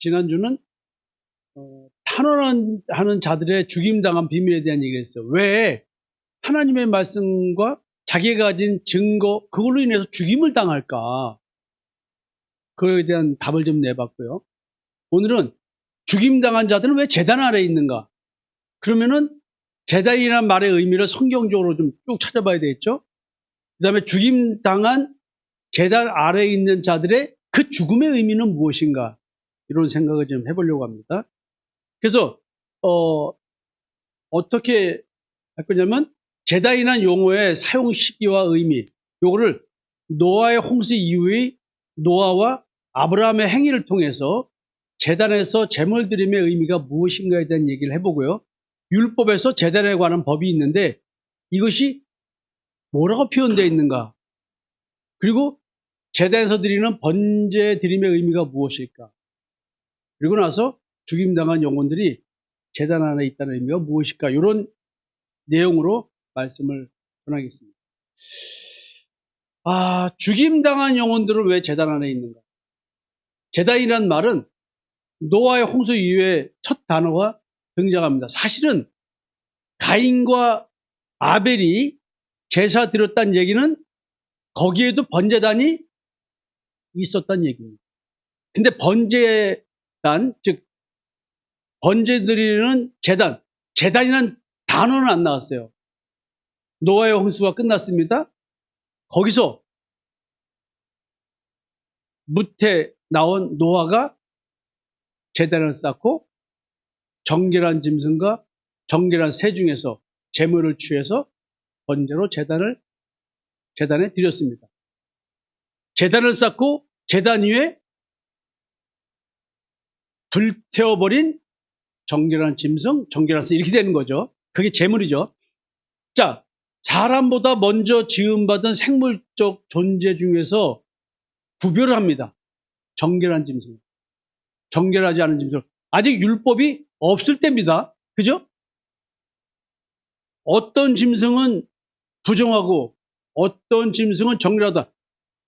지난주는 탄원하는 자들의 죽임당한 비밀에 대한 얘기를 했어요. 왜 하나님의 말씀과 자기가 가진 증거, 그걸로 인해서 죽임을 당할까? 그거에 대한 답을 좀 내봤고요. 오늘은 죽임당한 자들은 왜 제단 아래에 있는가? 그러면은 제단이라는 말의 의미를 성경적으로 좀 쭉 찾아봐야 되겠죠? 그 다음에 죽임당한 제단 아래에 있는 자들의 그 죽음의 의미는 무엇인가? 이런 생각을 좀 해보려고 합니다. 그래서 어떻게 할 거냐면 제단이라는 용어의 사용 시기와 의미, 요거를 노아의 홍수 이후의 노아와 아브라함의 행위를 통해서 제단에서 제물 드림의 의미가 무엇인가에 대한 얘기를 해보고요. 율법에서 제단에 관한 법이 있는데 이것이 뭐라고 표현되어 있는가? 그리고 제단에서 드리는 번제 드림의 의미가 무엇일까? 그리고 나서 죽임당한 영혼들이 제단 안에 있다는 의미가 무엇일까? 이런 내용으로 말씀을 전하겠습니다. 죽임당한 영혼들은 왜 제단 안에 있는가? 제단이라는 말은 노아의 홍수 이후에 첫 단어가 등장합니다. 사실은 가인과 아벨이 제사 드렸다는 얘기는 거기에도 번제단이 있었다는 얘기입니다. 근데 번제단, 즉 번제 드리는 제단, 제단이라는 단어는 안 나왔어요. 노아의 홍수가 끝났습니다. 거기서 무태 나온 노아가 제단을 쌓고 정결한 짐승과 정결한 새 중에서 제물을 취해서 번제로 제단에 드렸습니다. 제단을 쌓고 제단 위에 불태워버린 정결한 짐승, 정결한 새 이렇게 되는 거죠. 그게 제물이죠. 자, 사람보다 먼저 지음받은 생물적 존재 중에서 구별을 합니다. 정결한 짐승, 정결하지 않은 짐승. 아직 율법이 없을 때입니다. 그죠? 어떤 짐승은 부정하고 어떤 짐승은 정결하다.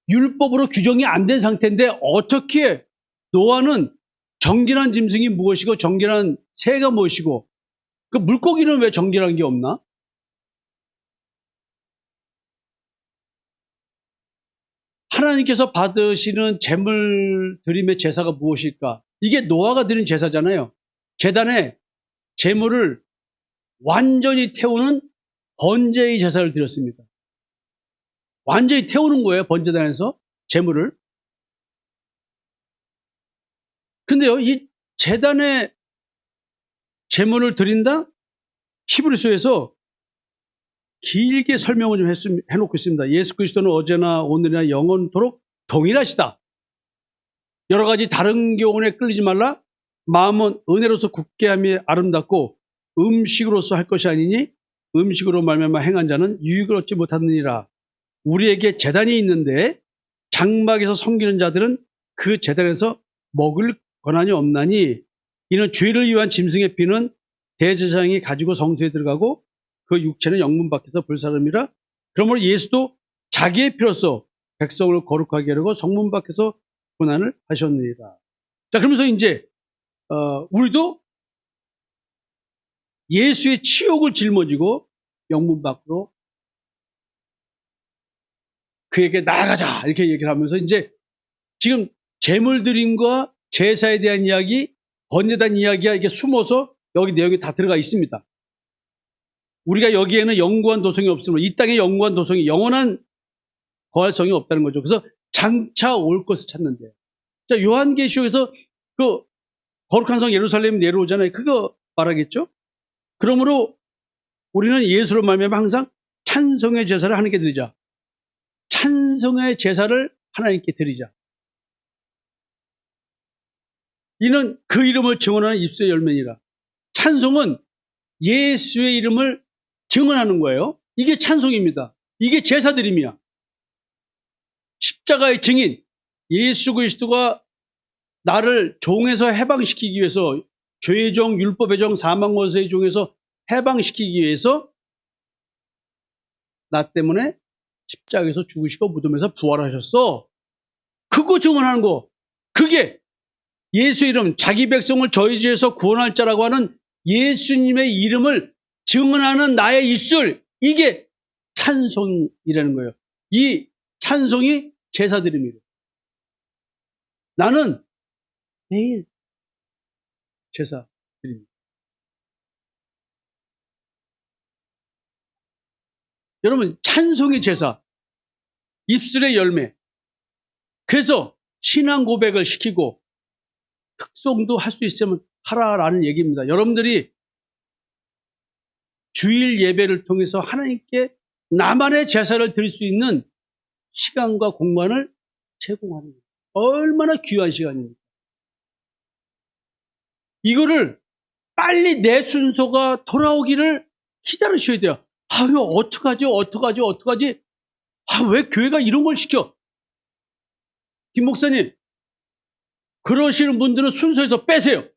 율법으로 규정이 안 된 상태인데 어떻게 노아는 정결한 짐승이 무엇이고 정결한 새가 무엇이고 그 물고기는 왜 정결한 게 없나? 하나님께서 받으시는 제물 드림의 제사가 무엇일까? 이게 노아가 드린 제사잖아요. 제단에 제물을 완전히 태우는 번제의 제사를 드렸습니다. 완전히 태우는 거예요. 번제단에서 제물을. 근데요, 이 제단에 제물을 드린다? 히브리서에서 길게 설명을 좀 해놓고 있습니다. 예수 그리스도는 어제나 오늘이나 영원토록 동일하시다. 여러 가지 다른 교훈에 끌리지 말라. 마음은 은혜로서 굳게 함이 아름답고 음식으로서 할 것이 아니니 음식으로 말미암아 행한 자는 유익을 얻지 못하느니라. 우리에게 제단이 있는데 장막에서 섬기는 자들은 그 제단에서 먹을 권한이 없나니 이는 죄를 위한 짐승의 피는 대제사장이 가지고 성소에 들어가고 그 육체는 영문 밖에서 불사름이라. 그러므로 예수도 자기의 피로써 백성을 거룩하게 하려고 성문 밖에서 고난을 하셨느니라. 자, 그러면서 이제 우리도 예수의 치욕을 짊어지고 영문 밖으로 그에게 나아가자 이렇게 얘기를 하면서 이제 지금 제물 드림과 제사에 대한 이야기, 번제단 이야기가 이게 숨어서 여기 내용이 다 들어가 있습니다. 우리가 여기에는 영구한 도성이 없으므로 이 땅에 영구한 도성이 영원한 거할성이 없다는 거죠. 그래서 장차 올 것을 찾는데, 자, 요한계시록에서 그 거룩한 성 예루살렘 내려오잖아요. 그거 말하겠죠. 그러므로 우리는 예수로 말미암아 항상 찬송의 제사를 하나님께 드리자. 찬송의 제사를 하나님께 드리자. 이는 그 이름을 증언하는 입술의 열매니라. 찬송은 예수의 이름을 증언하는 거예요. 이게 찬송입니다. 이게 제사드림이야. 십자가의 증인, 예수 그리스도가 나를 종에서 해방시키기 위해서, 죄의 종, 율법의 종, 사망 권세의 종에서 해방시키기 위해서 나 때문에 십자가에서 죽으시고 무덤에서 부활하셨어. 그거 증언하는 거. 그게 예수 이름, 자기 백성을 저희 죄에서 구원할 자라고 하는 예수님의 이름을 증언하는 나의 입술, 이게 찬송이라는 거예요. 이 찬송이 제사드립니다. 나는 매일 제사 드립니다. 여러분, 찬송의 제사, 입술의 열매. 그래서 신앙 고백을 시키고 특송도 할 수 있으면 하라라는 얘기입니다. 여러분들이 주일 예배를 통해서 하나님께 나만의 제사를 드릴 수 있는 시간과 공간을 제공하는 거예요. 얼마나 귀한 시간입니까? 이거를 빨리 내 순서가 돌아오기를 기다리셔야 돼요. 이거 어떡하지? 왜 교회가 이런 걸 시켜? 김 목사님, 그러시는 분들은 순서에서 빼세요.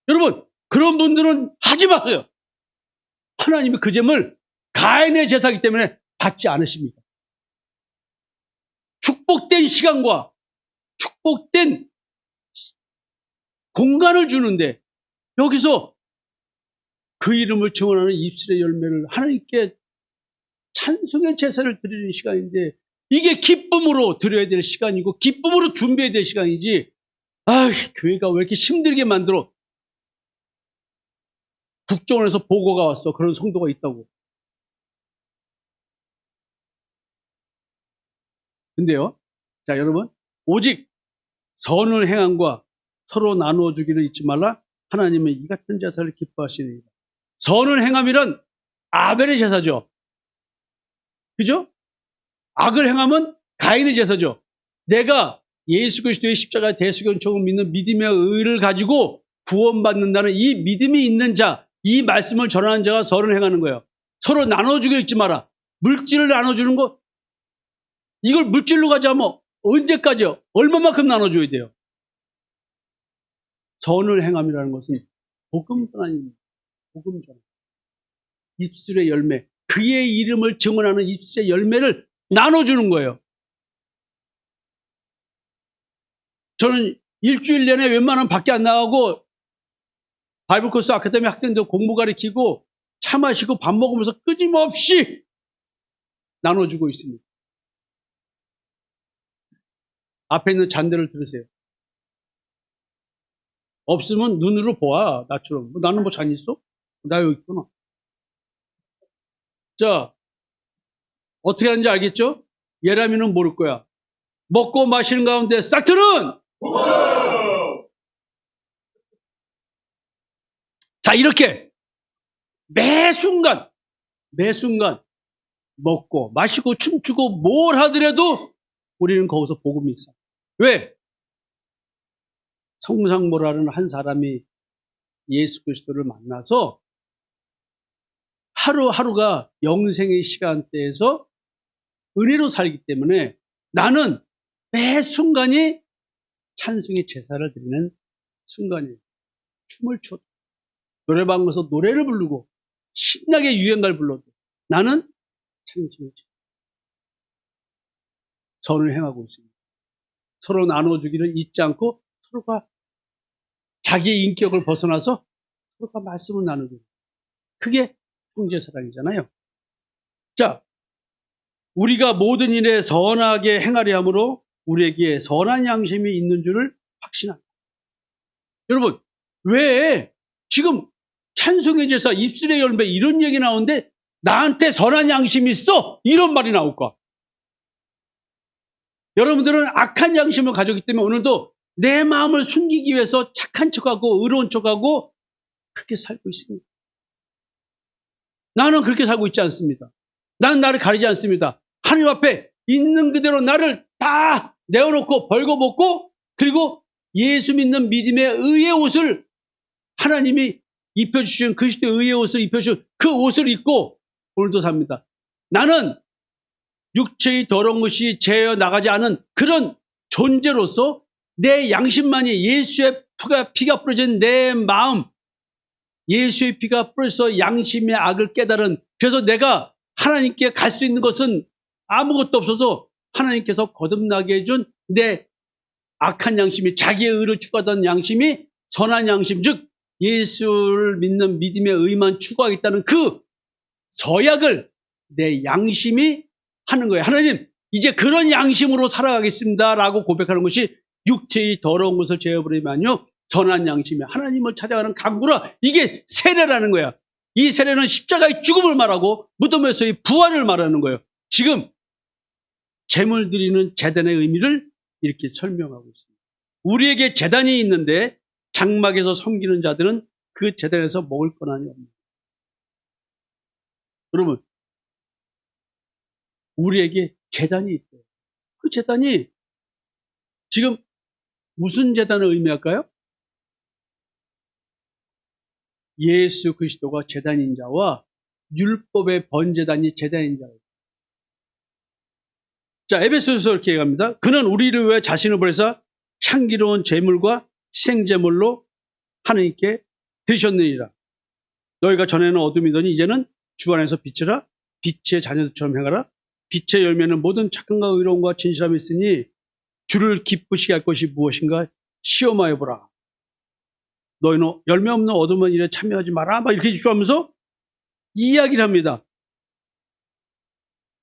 여러분, 그런 분들은 하지 마세요. 하나님이 그 점을 가인의 제사이기 때문에 받지 않으십니다. 축복된 시간과 축복된 공간을 주는데 여기서 그 이름을 증언하는 입술의 열매를 하나님께 찬송의 제사를 드리는 시간인데 이게 기쁨으로 드려야 될 시간이고 기쁨으로 준비해야 될 시간이지. 교회가 왜 이렇게 힘들게 만들어? 국정원에서 보고가 왔어. 그런 성도가 있다고. 근데요, 자, 여러분, 오직 선을 행함과 서로 나누어 주기를 잊지 말라. 하나님은 이 같은 제사를 기뻐하시니이다. 선을 행함이란 아벨의 제사죠. 그죠? 악을 행하면 가인의 제사죠. 내가 예수 그리스도의 십자가 대속연총을 믿는 믿음의 의를 가지고 구원받는다는 이 믿음이 있는 자, 이 말씀을 전하는 자가 선을 행하는 거예요. 서로 나눠주기를 잊지 마라. 물질을 나눠주는 거, 이걸 물질로 가져가면 언제까지요? 얼마만큼 나눠줘야 돼요? 선을 행함이라는 것은 복음 전환입니다. 복음 전환. 입술의 열매, 그의 이름을 증언하는 입술의 열매를 나눠주는 거예요. 저는 일주일 내내 웬만하면 밖에 안 나가고 바이블 코스 아카데미 학생들 공부 가르치고 차 마시고 밥 먹으면서 끊임없이 나눠주고 있습니다. 앞에 있는 잔들을 들으세요. 없으면 눈으로 보아. 나처럼. 나는 뭐 잔 있어? 나 여기 있구나. 자, 어떻게 하는지 알겠죠? 예람이는 모를 거야. 먹고 마시는 가운데 싹트는! 자, 이렇게 매 순간 먹고 마시고 춤추고 뭘 하더라도 우리는 거기서 복음이 있어. 왜? 성상모라는 한 사람이 예수 그리스도를 만나서 하루하루가 영생의 시간대에서 은혜로 살기 때문에 나는 매 순간이 찬송의 제사를 드리는 순간이에요. 춤을 춰 노래방 가서 노래를 부르고 신나게 유행가를 불러도 나는 찬송의 제사. 선을 행하고 있습니다. 서로 나눠주기를 잊지 않고 서로가 자기의 인격을 벗어나서 서로가 말씀을 나누고, 그게 형제사랑이잖아요. 자, 우리가 모든 일에 선하게 행하려 함으로 우리에게 선한 양심이 있는 줄을 확신합니다. 여러분, 왜 지금 찬송의 제사, 입술의 열매 이런 얘기 나오는데 나한테 선한 양심이 있어? 이런 말이 나올까? 여러분들은 악한 양심을 가지고 있기 때문에 오늘도 내 마음을 숨기기 위해서 착한 척하고 의로운 척하고 그렇게 살고 있습니다. 나는 그렇게 살고 있지 않습니다. 나는 나를 가리지 않습니다. 하나님 앞에 있는 그대로 나를 다 내어놓고 벌거벗고 그리고 예수 믿는 믿음의 의의 옷을 하나님이 입혀주신 그리스도의 의의 옷을 입혀주신 그 옷을 입고 오늘도 삽니다. 나는 육체의 더러운 것이 제어 나가지 않은 그런 존재로서 내 양심만이 예수의 피가 뿌려진 내 마음, 예수의 피가 뿌려서 양심의 악을 깨달은, 그래서 내가 하나님께 갈 수 있는 것은 아무것도 없어서 하나님께서 거듭나게 해준 내 악한 양심이 자기의 의를 추구하던 양심이 선한 양심, 즉 예수를 믿는 믿음의 의만 추구하겠다는 그 서약을 내 양심이 하는 거예요. 하나님, 이제 그런 양심으로 살아가겠습니다 라고 고백하는 것이 육체의 더러운 것을 제어버리면요 선한 양심이 하나님을 찾아가는 강구라. 이게 세례라는 거야. 이 세례는 십자가의 죽음을 말하고 무덤에서의 부활을 말하는 거예요. 지금 제물 드리는 제단의 의미를 이렇게 설명하고 있습니다. 우리에게 제단이 있는데 장막에서 섬기는 자들은 그 제단에서 먹을 권한이 없습니다. 여러분, 우리에게 제단이 있어요. 그 제단이 지금 무슨 제단을 의미할까요? 예수 그리스도가 제단인 자와 율법의 번제단이 제단인 자예요. 자, 에베소서 이렇게 얘기합니다. 그는 우리를 위해 자신을 버려서 향기로운 제물과 희생제물로 하나님께 드셨느니라. 너희가 전에는 어둠이더니 이제는 주 안에서 빛이라. 빛의 자녀들처럼 행하라. 빛의 열매는 모든 착함과 의로움과 진실함이 있으니 주를 기쁘시게 할 것이 무엇인가 시험하여 보라. 너희는 열매 없는 어둠은 일에 참여하지 마라. 막 이렇게 주하면서 이야기를 합니다.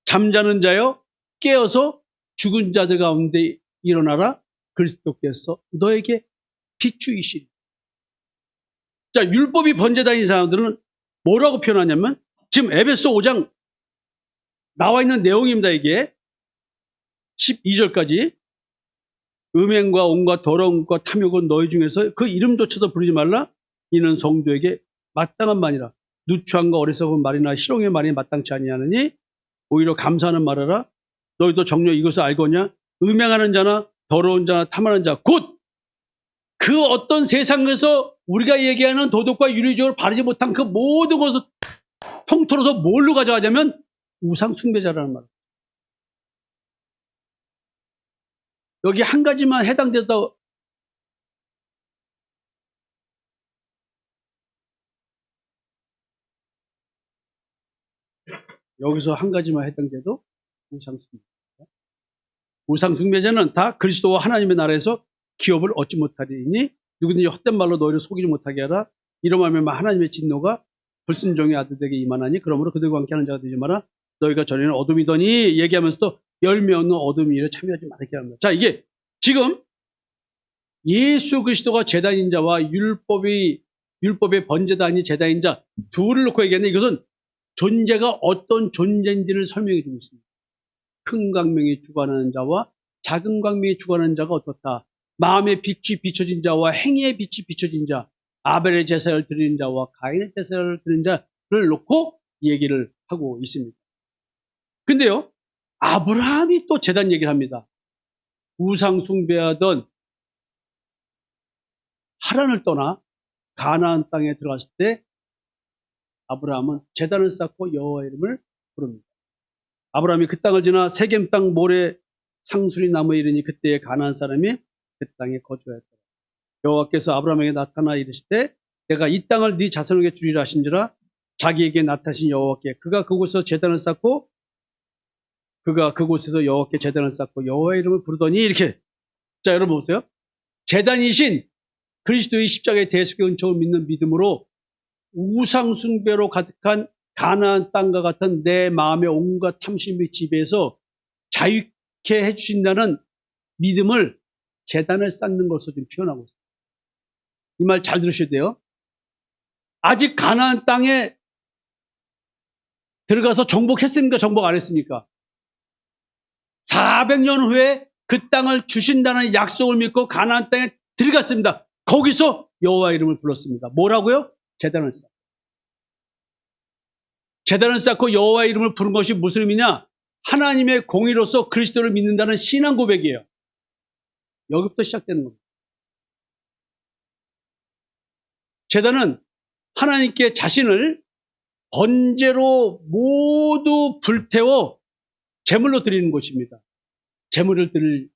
잠자는 자여 깨어서 죽은 자들 가운데 일어나라. 그리스도께서 너에게 비추이시리. 자, 율법이 번제단인 사람들은 뭐라고 표현하냐면 지금 에베소 5장 나와 있는 내용입니다. 이게 12절까지 음행과 온갖 더러운 것과 탐욕은 너희 중에서 그 이름조차도 부르지 말라. 이는 성도에게 마땅한 말이라. 누추함과 어리석은 말이나 희롱의 말이 마땅치 아니하느니 오히려 감사하는 말하라. 너희도 정녕 이것을 알거냐? 음행하는 자나 더러운 자나 탐하는 자 곧 그 어떤 세상에서 우리가 얘기하는 도덕과 윤리적으로 바르지 못한 그 모든 것을 통틀어서 뭘로 가져가자면 우상 숭배자라는 말. 여기 한 가지만 해당되다. 여기서 한 가지만 해당돼도 우상 숭배. 우상 숭배자는 다 그리스도와 하나님의 나라에서 기업을 얻지 못하리니 누구든지 헛된 말로 너희를 속이지 못하게 하라. 이러하면 하나님의 진노가 불순종의 아들에게 임하나니 그러므로 그들과 함께 하는 자가 되지 마라. 너희가 전에는 어둠이더니 얘기하면서도 열매 없는 어둠 일에 참여하지 말게 합니다. 자, 이게 지금 예수 그리스도가 제단인 자와 율법의 번제단이 제단인 자 둘을 놓고 얘기하는데 이것은 존재가 어떤 존재인지를 설명해 주고 있습니다. 큰 광명이 주관하는 자와 작은 광명이 주관하는 자가 어떻다. 마음의 빛이 비춰진 자와 행위의 빛이 비춰진 자, 아벨의 제사를 드리는 자와 가인의 제사를 드리는 자를 놓고 얘기를 하고 있습니다. 근데요, 아브라함이 또 제단 얘기를 합니다. 우상 숭배하던 하란을 떠나 가나안 땅에 들어갔을 때 아브라함은 제단을 쌓고 여호와 이름을 부릅니다. 아브라함이 그 땅을 지나 세겜 땅 모래 상수리 나무에 이르니 그때에 가나안 사람이 그 땅에 거주하였더라. 여호와께서 아브라함에게 나타나 이르시되 내가 이 땅을 네 자손에게 주리라 하신지라. 자기에게 나타나신 여호와께 그가 그곳에서 여호와께 제단을 쌓고 여호와의 이름을 부르더니 이렇게. 자, 여러분 보세요. 제단이신 그리스도의 십자가의 대속의 은총을 믿는 믿음으로 우상 숭배로 가득한 가나안 땅과 같은 내 마음의 온갖 탐심의 지배에서 자유케 해주신다는 믿음을 제단을 쌓는 것으로 지금 표현하고 있습니다. 이 말 잘 들으셔야 돼요. 아직 가나안 땅에 들어가서 정복했습니까? 정복 안 했습니까? 400년 후에 그 땅을 주신다는 약속을 믿고 가나안 땅에 들어갔습니다. 거기서 여호와 이름을 불렀습니다. 뭐라고요? 제단을 쌓고. 제단을 쌓고 여호와 이름을 부른 것이 무슨 의미냐? 하나님의 공의로서 그리스도를 믿는다는 신앙 고백이에요. 여기부터 시작되는 겁니다. 제단은 하나님께 자신을 번제로 모두 불태워 제물로 드리는 것입니다. 제물을 드릴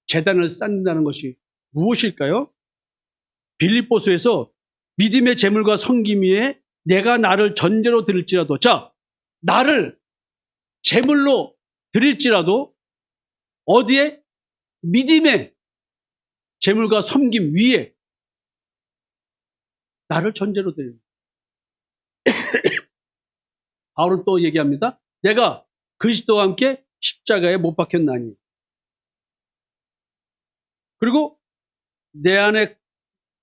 제단을 쌓는다는 것이 무엇일까요? 빌립보서에서 믿음의 제물과 섬김 위에 내가 나를 전제로 드릴지라도, 자, 나를 제물로 드릴지라도 어디에? 믿음에 재물과 섬김 위에 나를 전제로 드립니다. 바울은 또 얘기합니다. 내가 그리스도와 함께 십자가에 못 박혔나니. 그리고 내 안에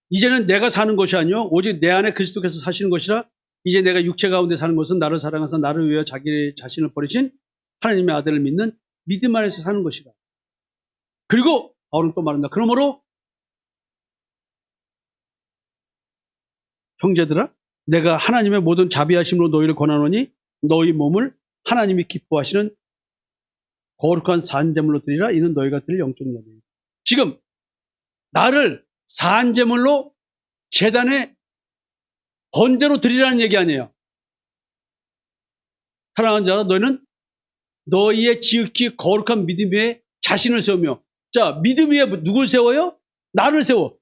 이제는 내가 사는 것이 아니요 오직 내 안에 그리스도께서 사시는 것이라. 이제 내가 육체 가운데 사는 것은 나를 사랑하사 나를 위하여 자기 자신을 버리신 하나님의 아들을 믿는 믿음 안에서 사는 것이다. 그리고 바울은 또 말한다. 그러므로 형제들아, 내가 하나님의 모든 자비하심으로 너희를 권하노니 너희 몸을 하나님이 기뻐하시는 거룩한 산제물로 드리라. 이는 너희가 드릴 영적 예배이다. 지금 나를 산제물로 제단에 번제로 드리라는 얘기 아니에요. 사랑하는 자라, 너희는 너희의 지극히 거룩한 믿음 위에 자신을 세우며. 자, 믿음 위에 누굴 세워요? 나를 세워.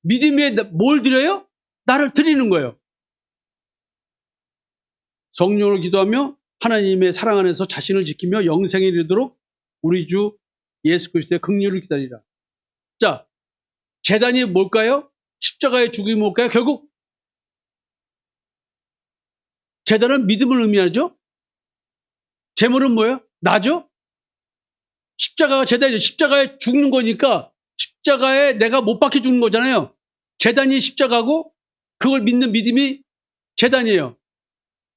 믿음 위에 뭘 드려요? 나를 드리는 거예요. 성령으로 기도하며 하나님의 사랑 안에서 자신을 지키며 영생에 이르도록 우리 주 예수 그리스도의 긍휼을 기다리라. 자, 제단이 뭘까요? 십자가의 죽음이 뭘까요? 결국 제단은 믿음을 의미하죠. 제물은 뭐예요? 나죠. 십자가가 제단이죠. 십자가에 죽는 거니까 십자가에 내가 못 박혀 죽는 거잖아요. 제단이 십자가고 그걸 믿는 믿음이 제단이에요.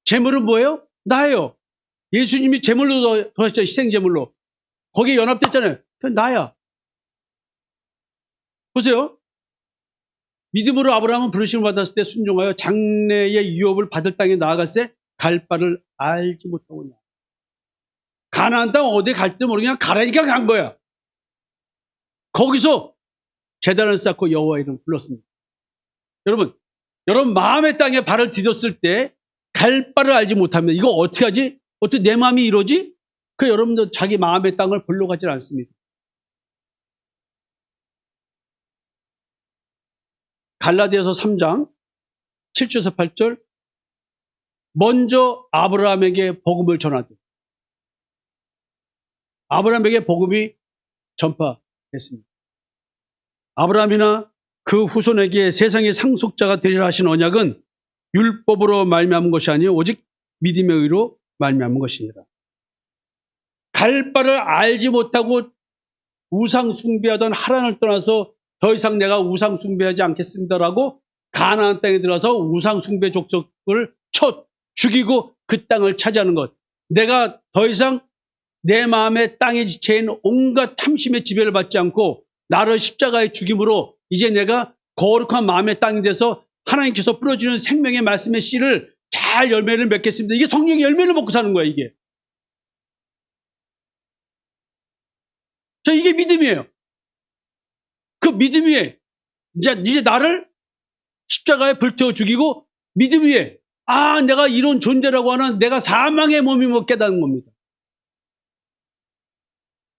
제물은 뭐예요? 나예요. 예수님이 제물로 더하셨죠. 희생제물로. 거기에 연합됐잖아요. 그건 나야. 보세요. 믿음으로 아브라함은 부르심을 받았을 때 순종하여 장래의 유업을 받을 땅에 나아갔을 때 갈 바를 알지 못하고 나. 가나안 땅 어디 갈지도 모르게 그냥 가라니까 간 거야. 거기서 제단을 쌓고 여호와 이름을 불렀습니다. 여러분 마음의 땅에 발을 디뎠을 때 갈 바를 알지 못하면 이거 어떻게 하지? 어떻게 내 마음이 이러지? 그 여러분도 자기 마음의 땅을 별로 가지 않습니다. 갈라디아서 3장 7절에서 8절 먼저 아브라함에게 복음을 전하되 아브라함에게 복음이 전파됐습니다. 아브라함이나 그 후손에게 세상의 상속자가 되리라 하신 언약은 율법으로 말미암은 것이 아니요 오직 믿음의 의로 말미암은 것입니다. 갈 바를 알지 못하고 우상 숭배하던 하란을 떠나서 더 이상 내가 우상 숭배하지 않겠습니다라고 가나안 땅에 들어서 우상 숭배 족속을 쳐 죽이고 그 땅을 차지하는 것. 내가 더 이상 내 마음의 땅에 지체인 온갖 탐심의 지배를 받지 않고 나를 십자가에 죽임으로 이제 내가 거룩한 마음의 땅이 돼서 하나님께서 뿌려주는 생명의 말씀의 씨를 잘 열매를 맺겠습니다. 이게 성령의 열매를 먹고 사는 거야, 이게. 이게 믿음이에요. 그 믿음 위에 이제 나를 십자가에 불태워 죽이고 믿음 위에 내가 이런 존재라고 하는 내가 사망의 몸임을 깨닫는 겁니다.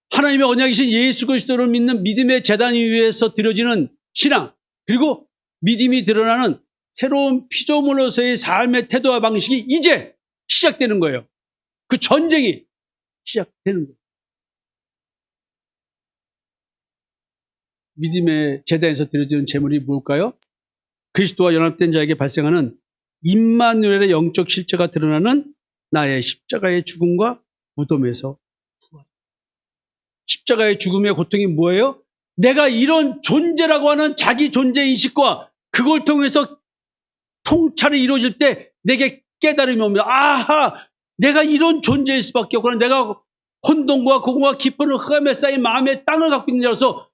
하나님의 언약이신 예수 그리스도를 믿는 믿음의 제단 위에서 드려지는 신앙 그리고 믿음이 드러나는 새로운 피조물로서의 삶의 태도와 방식이 이제 시작되는 거예요. 그 전쟁이 시작되는 거예요. 믿음의 제단에서 드려지는 제물이 뭘까요? 그리스도와 연합된 자에게 발생하는 임마누엘의 영적 실체가 드러나는 나의 십자가의 죽음과 무덤에서 부활. 십자가의 죽음의 고통이 뭐예요? 내가 이런 존재라고 하는 자기 존재인식과 그걸 통해서 통찰이 이루어질 때 내게 깨달음이 옵니다. 아하! 내가 이런 존재일 수밖에 없구나. 내가 혼돈과 공허와 깊은 흑암에 쌓인 마음의 땅을 갖고 있는 자로서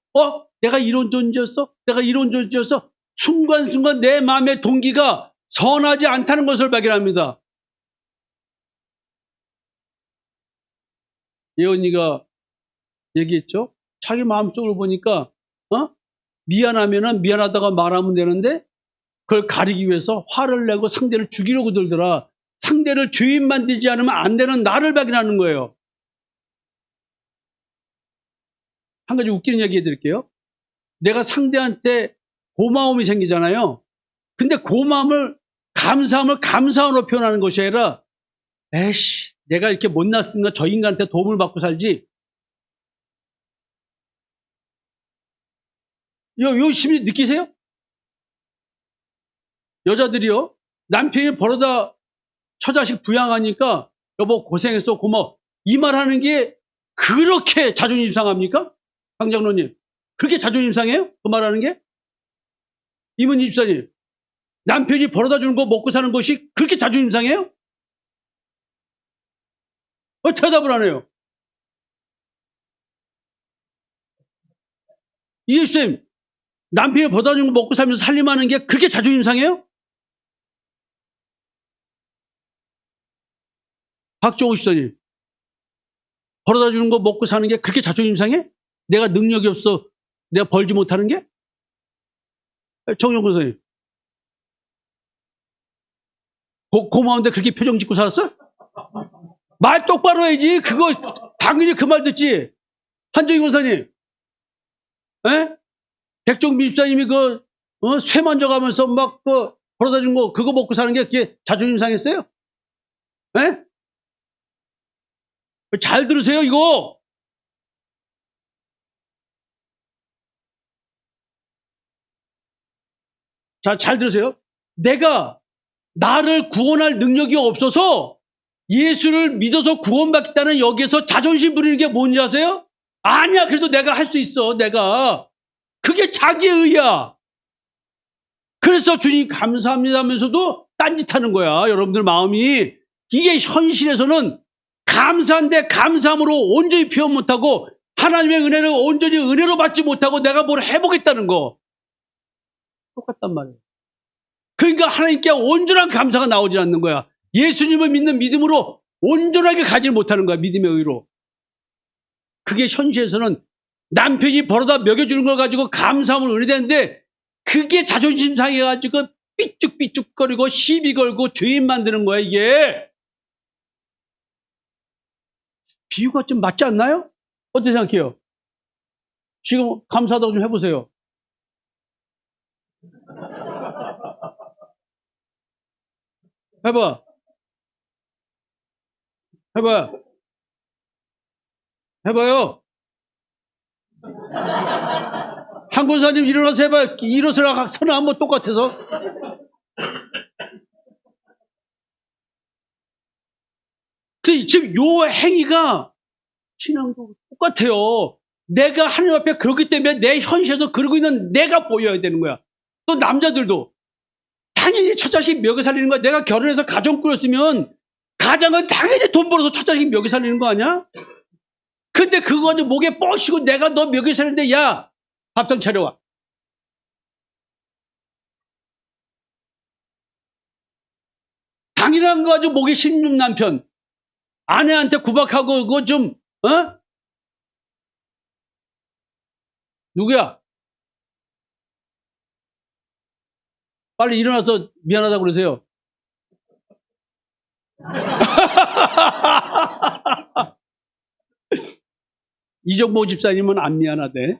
내가 이런 존재였어? 내가 이런 존재였어? 순간순간 내 마음의 동기가 선하지 않다는 것을 발견합니다. 예언이가 얘기했죠? 자기 마음속을 보니까 미안하면은 미안하다가 말하면 되는데 그걸 가리기 위해서 화를 내고 상대를 죽이려고 들더라. 상대를 죄인 만들지 않으면 안 되는 나를 발견하는 거예요. 한 가지 웃기는 얘기 해드릴게요. 내가 상대한테 고마움이 생기잖아요. 근데 고마움을 감사함을 감사함으로 표현하는 것이 아니라 에이씨 내가 이렇게 못났으니까 저 인간한테 도움을 받고 살지 요 심리 느끼세요? 여자들이요. 남편이 벌어다 처자식 부양하니까 여보 고생했어 고마워. 이 말하는 게 그렇게 자존심 상합니까? 강 장로님. 그렇게 자존심 상해요? 그 말하는 게? 이문희 집사님. 남편이 벌어다 주는 거 먹고 사는 것이 그렇게 자존심 상해요? 왜 대답을 안 해요? 이예수님. 남편이 벌어다 주는 거 먹고 살면서 살림하는 게 그렇게 자존심 상해요? 박종호 집사님. 벌어다 주는 거 먹고 사는 게 그렇게 자존심 상해? 내가 능력이 없어. 내가 벌지 못하는 게? 정용 권사님. 고마운데 그렇게 표정 짓고 살았어? 말 똑바로 해야지. 그거 당연히 그 말 듣지. 한정희 권사님. 에? 백종민 집사님이 쇠 만져가면서 막 벌어다 준 거 그거 먹고 사는 게 그게 자존심 상했어요? 에? 잘 들으세요 이거. 자, 잘 들으세요. 내가 나를 구원할 능력이 없어서 예수를 믿어서 구원받겠다는 여기에서 자존심 부리는 게 뭔지 아세요? 아니야, 그래도 내가 할 수 있어, 내가. 그게 자기의 의야. 그래서 주님 감사합니다 하면서도 딴짓하는 거야, 여러분들 마음이. 이게 현실에서는 감사한데 감사함으로 온전히 표현 못하고 하나님의 은혜를 온전히 은혜로 받지 못하고 내가 뭘 해보겠다는 거. 똑같단 말이에요. 그러니까 하나님께 온전한 감사가 나오지 않는 거야. 예수님을 믿는 믿음으로 온전하게 가지 못하는 거야. 믿음의 의로. 그게 현실에서는 남편이 벌어다 먹여주는 걸 가지고 감사함을 은혜되는데 그게 자존심 상해가지고 삐죽삐죽거리고 시비 걸고 죄인 만드는 거야 이게. 비유가 좀 맞지 않나요? 어떻게 생각해요? 지금 감사하다고 좀 해보세요. 해봐. 해봐. 해봐요. 한 권사님 일어나서 해봐. 일어서라 서나 한번 똑같아서. 지금 요 행위가 신앙도 똑같아요. 내가 하나님 앞에 그렇기 때문에 내 현실에서 그러고 있는 내가 보여야 되는 거야. 또 남자들도 당연히 첫 자식 먹여 살리는 거야. 내가 결혼해서 가정 꾸렸으면 가장은 당연히 돈 벌어서 첫 자식 먹여 살리는 거 아니야? 근데 그거 가지고 목에 뻗치고 내가 너 먹여 살리는데 야 밥상 차려와. 당연한 거 가지고 목에 심는 남편. 아내한테 구박하고 그거 좀 누구야? 빨리 일어나서 미안하다고 그러세요. 이정모 집사님은 안 미안하대.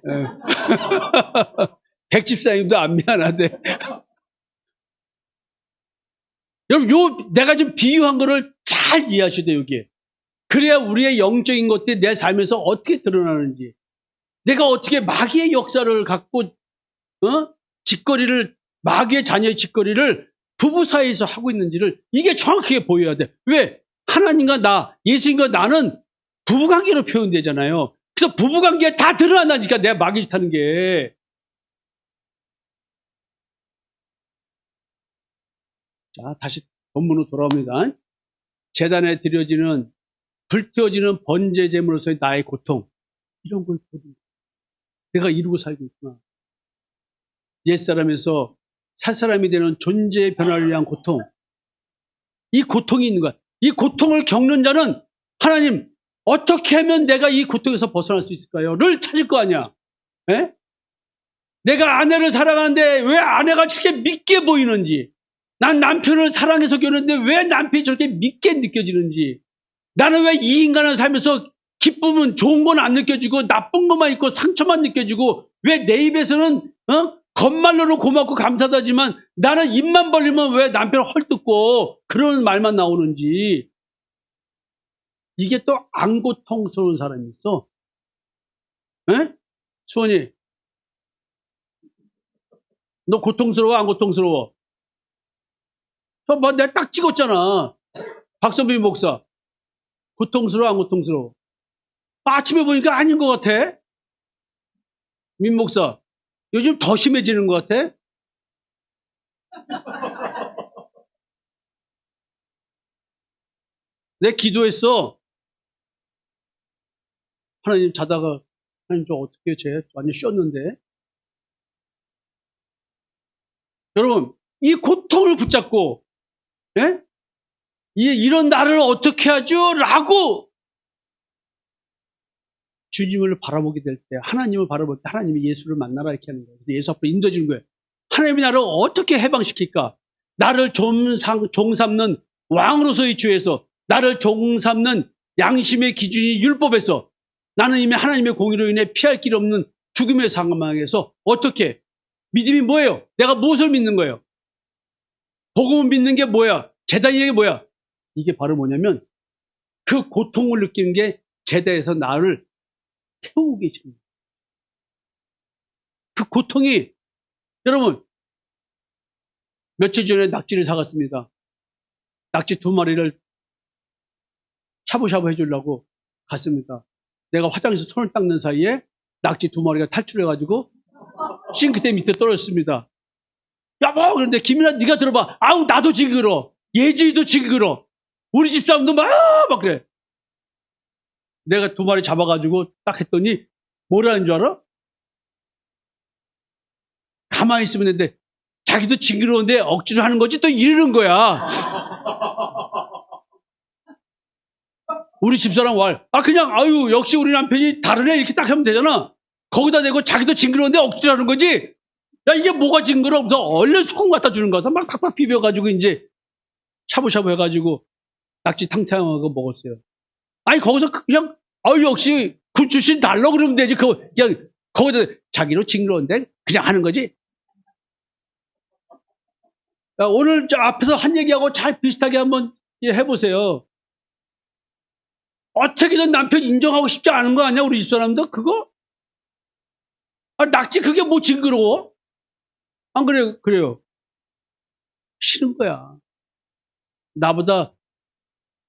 백 집사님도 안 미안하대. 여러분, 내가 좀 비유한 거를 잘 이해하셔야 돼요, 여기에. 그래야 우리의 영적인 것들이 내 삶에서 어떻게 드러나는지. 내가 어떻게 마귀의 역사를 갖고, 짓거리를, 마귀의 자녀의 짓거리를 부부 사이에서 하고 있는지를 이게 정확하게 보여야 돼. 왜? 하나님과 나, 예수님과 나는 부부관계로 표현되잖아요. 그래서 부부관계에 다 드러난다니까, 내가 마귀 짓하는 게. 자, 다시 본문으로 돌아옵니다. 제단에 드려지는 불태워지는 번제 제물로서의 나의 고통, 이런 걸 내가 이루고 살고 있구나. 옛사람에서 살사람이 되는 존재의 변화를 위한 고통, 이 고통이 있는 거야. 이 고통을 겪는 자는 하나님 어떻게 하면 내가 이 고통에서 벗어날 수 있을까요?를 찾을 거 아니야. 에? 내가 아내를 사랑하는데 왜 아내가 저렇게 믿게 보이는지, 난 남편을 사랑해서 결혼했는데 왜 남편이 저렇게 믿게 느껴지는지, 나는 왜 이 인간을 살면서 기쁨은 좋은 건 안 느껴지고 나쁜 것만 있고 상처만 느껴지고 왜 내 입에서는 겉말로는 고맙고 감사하지만 나는 입만 벌리면 왜 남편을 헐뜯고 그런 말만 나오는지. 이게 또 안 고통스러운 사람이 있어. 에? 수원이 너 고통스러워, 안 고통스러워? 내가 딱 찍었잖아. 박선빈 목사. 고통스러워, 안 고통스러워? 아침에 보니까 아닌 것 같아. 민 목사. 요즘 더 심해지는 것 같아. 내 기도했어. 하나님 자다가, 하나님 저 어떻게 완전 쉬었는데. 여러분, 이 고통을 붙잡고, 예? 이런 나를 어떻게 하죠? 라고 주님을 바라보게 될 때, 하나님을 바라볼 때, 하나님이 예수를 만나라 이렇게 하는 거예요. 예수 앞으로 인도해 주는 거예요. 하나님이 나를 어떻게 해방시킬까? 나를 종삼는 왕으로서의 죄에서, 나를 종삼는 양심의 기준이 율법에서, 나는 이미 하나님의 공의로 인해 피할 길 없는 죽음의 상황에서 어떻게? 믿음이 뭐예요? 내가 무엇을 믿는 거예요? 복음을 믿는 게 뭐야? 제단이 게 뭐야? 이게 바로 뭐냐면 그 고통을 느끼는 게 제다에서 나를 태우고 계신 거예요. 그 고통이, 여러분, 며칠 전에 낙지를 사갔습니다. 낙지 2마리를 샤브샤브 해주려고 갔습니다. 내가 화장실에서 손을 닦는 사이에 낙지 2마리가 탈출해가지고 싱크대 밑에 떨어졌습니다. 여보, 그런데 김이나 네가 들어봐. 아우, 나도 징그러. 예지도 징그러. 우리 집사람도 막 그래. 내가 2마리 잡아가지고 딱 했더니 뭐라는 줄 알아? 가만히 있으면 되는데 자기도 징그러운데 억지로 하는 거지 또 이러는 거야. 우리 집사람 그냥 아유 역시 우리 남편이 다르네 이렇게 딱 하면 되잖아. 거기다 대고 자기도 징그러운데 억지로 하는 거지. 야 이게 뭐가 징그러워? 그래서 얼른 소금 갖다 주는 거야. 막 팍팍 비벼가지고 이제 샤브샤브 해가지고 낙지 탕탕하고 먹었어요. 아니 거기서 그냥 아유 역시 군 출신 달러 그러면 되지. 그냥 거기다 자기도 징그러운데 그냥 하는 거지. 야, 오늘 저 앞에서 한 얘기하고 잘 비슷하게 한번 해보세요. 어떻게든 남편 인정하고 싶지 않은 거 아니야 우리 집사람도 그거? 낙지 그게 뭐 징그러워? 안 그래요? 그래요. 싫은 거야. 나보다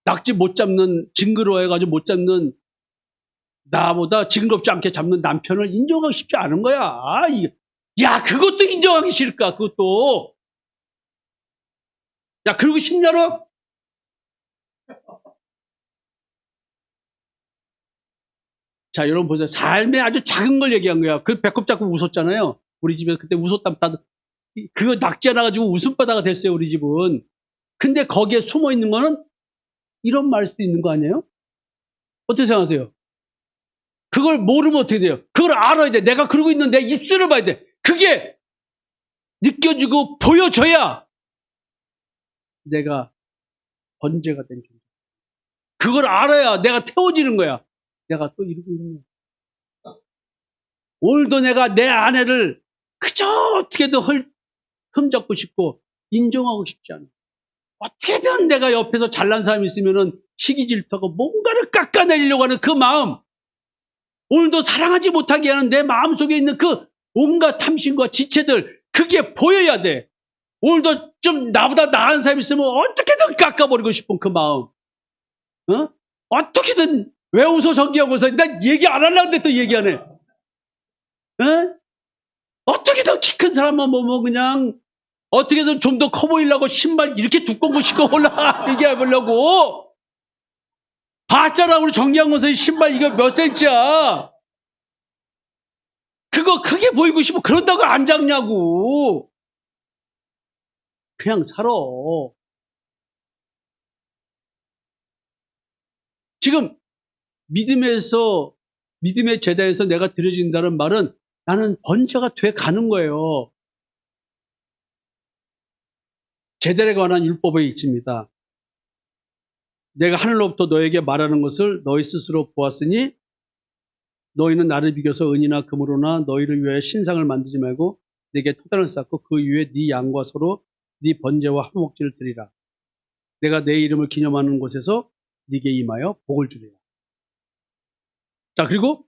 낙지 못 잡는 징그러워해가지고 못 잡는 나보다 징그럽지 않게 잡는 남편을 인정하기 쉽지 않은 거야. 야 그것도 인정하기 싫을까 그것도. 야 그러고 싶냐로? 자 여러분 보세요. 삶의 아주 작은 걸 얘기한 거야. 그 배꼽 잡고 웃었잖아요. 우리 집에서 그때 웃었다면 그거 낙지 하나 가지고 웃음바다가 됐어요 우리 집은. 근데 거기에 숨어 있는 거는 이런 말일 수도 있는 거 아니에요? 어떻게 생각하세요? 그걸 모르면 어떻게 돼요? 그걸 알아야 돼. 내가 그러고 있는데 입술을 봐야 돼. 그게 느껴지고 보여줘야 내가 번제가 된 존재. 그걸 알아야 내가 태워지는 거야. 내가 또 이러고 있는 거야. 오늘도 내가 내 아내를 그저 어떻게든 흠잡고 싶고 인정하고 싶지 않아. 어떻게든 내가 옆에서 잘난 사람이 있으면은 시기 질투하고 뭔가를 깎아내리려고 하는 그 마음. 오늘도 사랑하지 못하게 하는 내 마음속에 있는 그 온갖 탐심과 지체들 그게 보여야 돼. 오늘도 좀 나보다 나은 사람이 있으면 어떻게든 깎아버리고 싶은 그 마음. 어떻게든 왜 웃어 정기하고서 나 얘기 안 하려고 했는데 또 얘기 안 해. 어떻게든 키 큰 사람만 보면 그냥 어떻게든 좀 더 커 보이려고 신발 이렇게 두꺼운 거 신고 올라가 얘기해보려고. 봤잖아 우리 정기한 권사님 신발 이거 몇 센치야. 그거 크게 보이고 싶어 그런다고 안 작냐고. 그냥 살아. 지금 믿음의 제자에서 내가 드려진다는 말은 나는 번제가 돼 가는 거예요. 제단에 관한 율법에 있습니다. 내가 하늘로부터 너에게 말하는 것을 너희 스스로 보았으니 너희는 나를 비교서 은이나 금으로나 너희를 위하여 신상을 만들지 말고 내게 토단을 쌓고 그 위에 네 양과 서로 네 번제와 화목제를 드리라. 내가 내 이름을 기념하는 곳에서 네게 임하여 복을 주리라. 자 그리고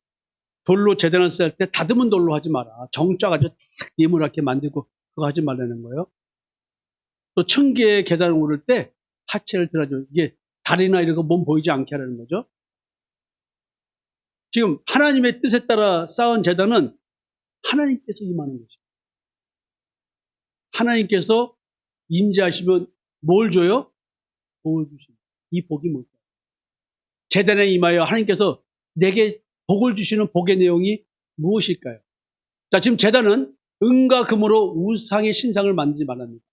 돌로 제단을 쌓을 때 다듬은 돌로 하지 마라. 정짜 가지고 딱 네모나게 만들고 그거 하지 말라는 거예요. 또 층계의 계단을 오를 때 하체를 들어줘. 이게 다리나 이런 거 몸 보이지 않게 하라는 거죠. 지금 하나님의 뜻에 따라 쌓은 제단은 하나님께서 임하는 것입니다. 하나님께서 임재하시면 뭘 줘요? 복을 주십니다. 이 복이 뭘까요? 제단에 임하여 하나님께서 내게 복을 주시는 복의 내용이 무엇일까요? 자, 지금 제단은 은과 금으로 우상의 신상을 만들지 말랍니다.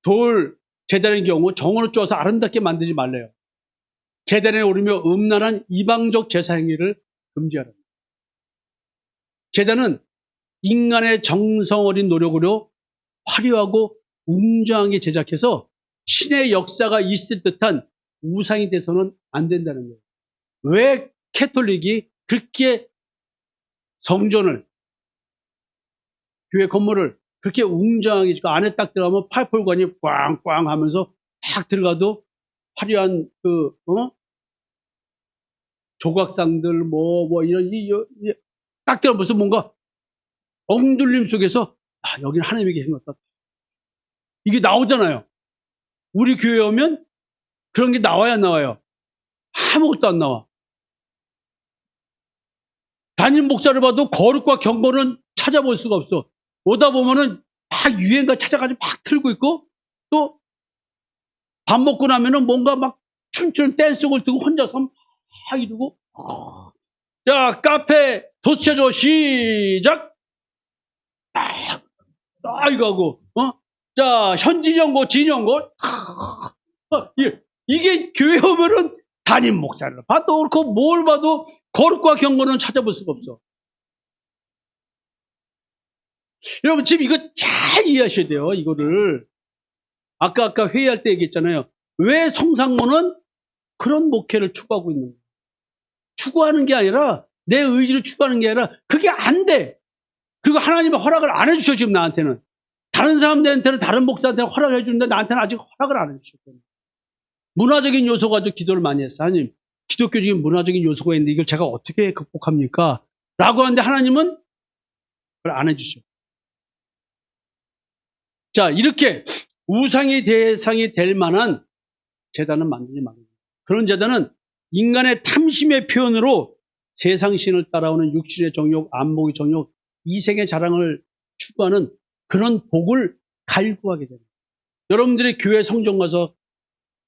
돌 제단의 경우 정으로 쪼아서 아름답게 만들지 말래요. 제단에 오르며 음란한 이방적 제사 행위를 금지하랍니다. 제단은 인간의 정성 어린 노력으로 화려하고 웅장하게 제작해서 신의 역사가 있을 듯한 우상이 돼서는 안 된다는 거예요. 왜 캐톨릭이 그렇게 성전을, 교회 건물을 그렇게 웅장하게 짓고 안에 딱 들어가면 팔fol관이 꽝꽝 하면서 딱 들어가도 화려한 조각상들 이런 딱 들어가면서 뭔가 엉들림 속에서 여기는 하나님이 계신 것 같다. 이게 나오잖아요. 우리 교회 오면 그런 게 나와야 나와요. 아무것도 안 나와. 담임 목사를 봐도 거룩과 경건은 찾아볼 수가 없어. 오다 보면은 막 유행가 찾아가지고 막 틀고 있고, 또 밥 먹고 나면은 뭔가 막 춤추는 댄스곡을 듣고 혼자서 막 이러고. 자, 카페 도치해줘 시작. 이거 하고, 자, 현진연고, 진연고. 이게 교회 오면은 담임 목사를 봐도 그렇고 뭘 봐도 거룩과 경건은 찾아볼 수가 없어. 여러분 지금 이거 잘 이해하셔야 돼요. 이거를 아까 회의할 때 얘기했잖아요. 왜 성상모는 그런 목회를 추구하고 있는 거예요. 추구하는 게 아니라 내 의지를 추구하는 게 아니라 그게 안 돼. 그리고 하나님의 허락을 안 해주셔. 지금 나한테는. 다른 사람들한테는, 다른 목사한테는 허락을 해주는데 나한테는 아직 허락을 안 해주셨거든요. 문화적인 요소 가지고 기도를 많이 했어요. 하나님, 기독교적인 문화적인 요소가 있는데 이걸 제가 어떻게 극복합니까? 라고 하는데 하나님은 그걸 안 해주셔. 자, 이렇게 우상의 대상이 될 만한 제단은 만들지 말아요. 그런 제단은 인간의 탐심의 표현으로 세상신을 따라오는 육신의 정욕, 안목의 정욕, 이생의 자랑을 추구하는 그런 복을 갈구하게 됩니다. 여러분들이 교회 성전 가서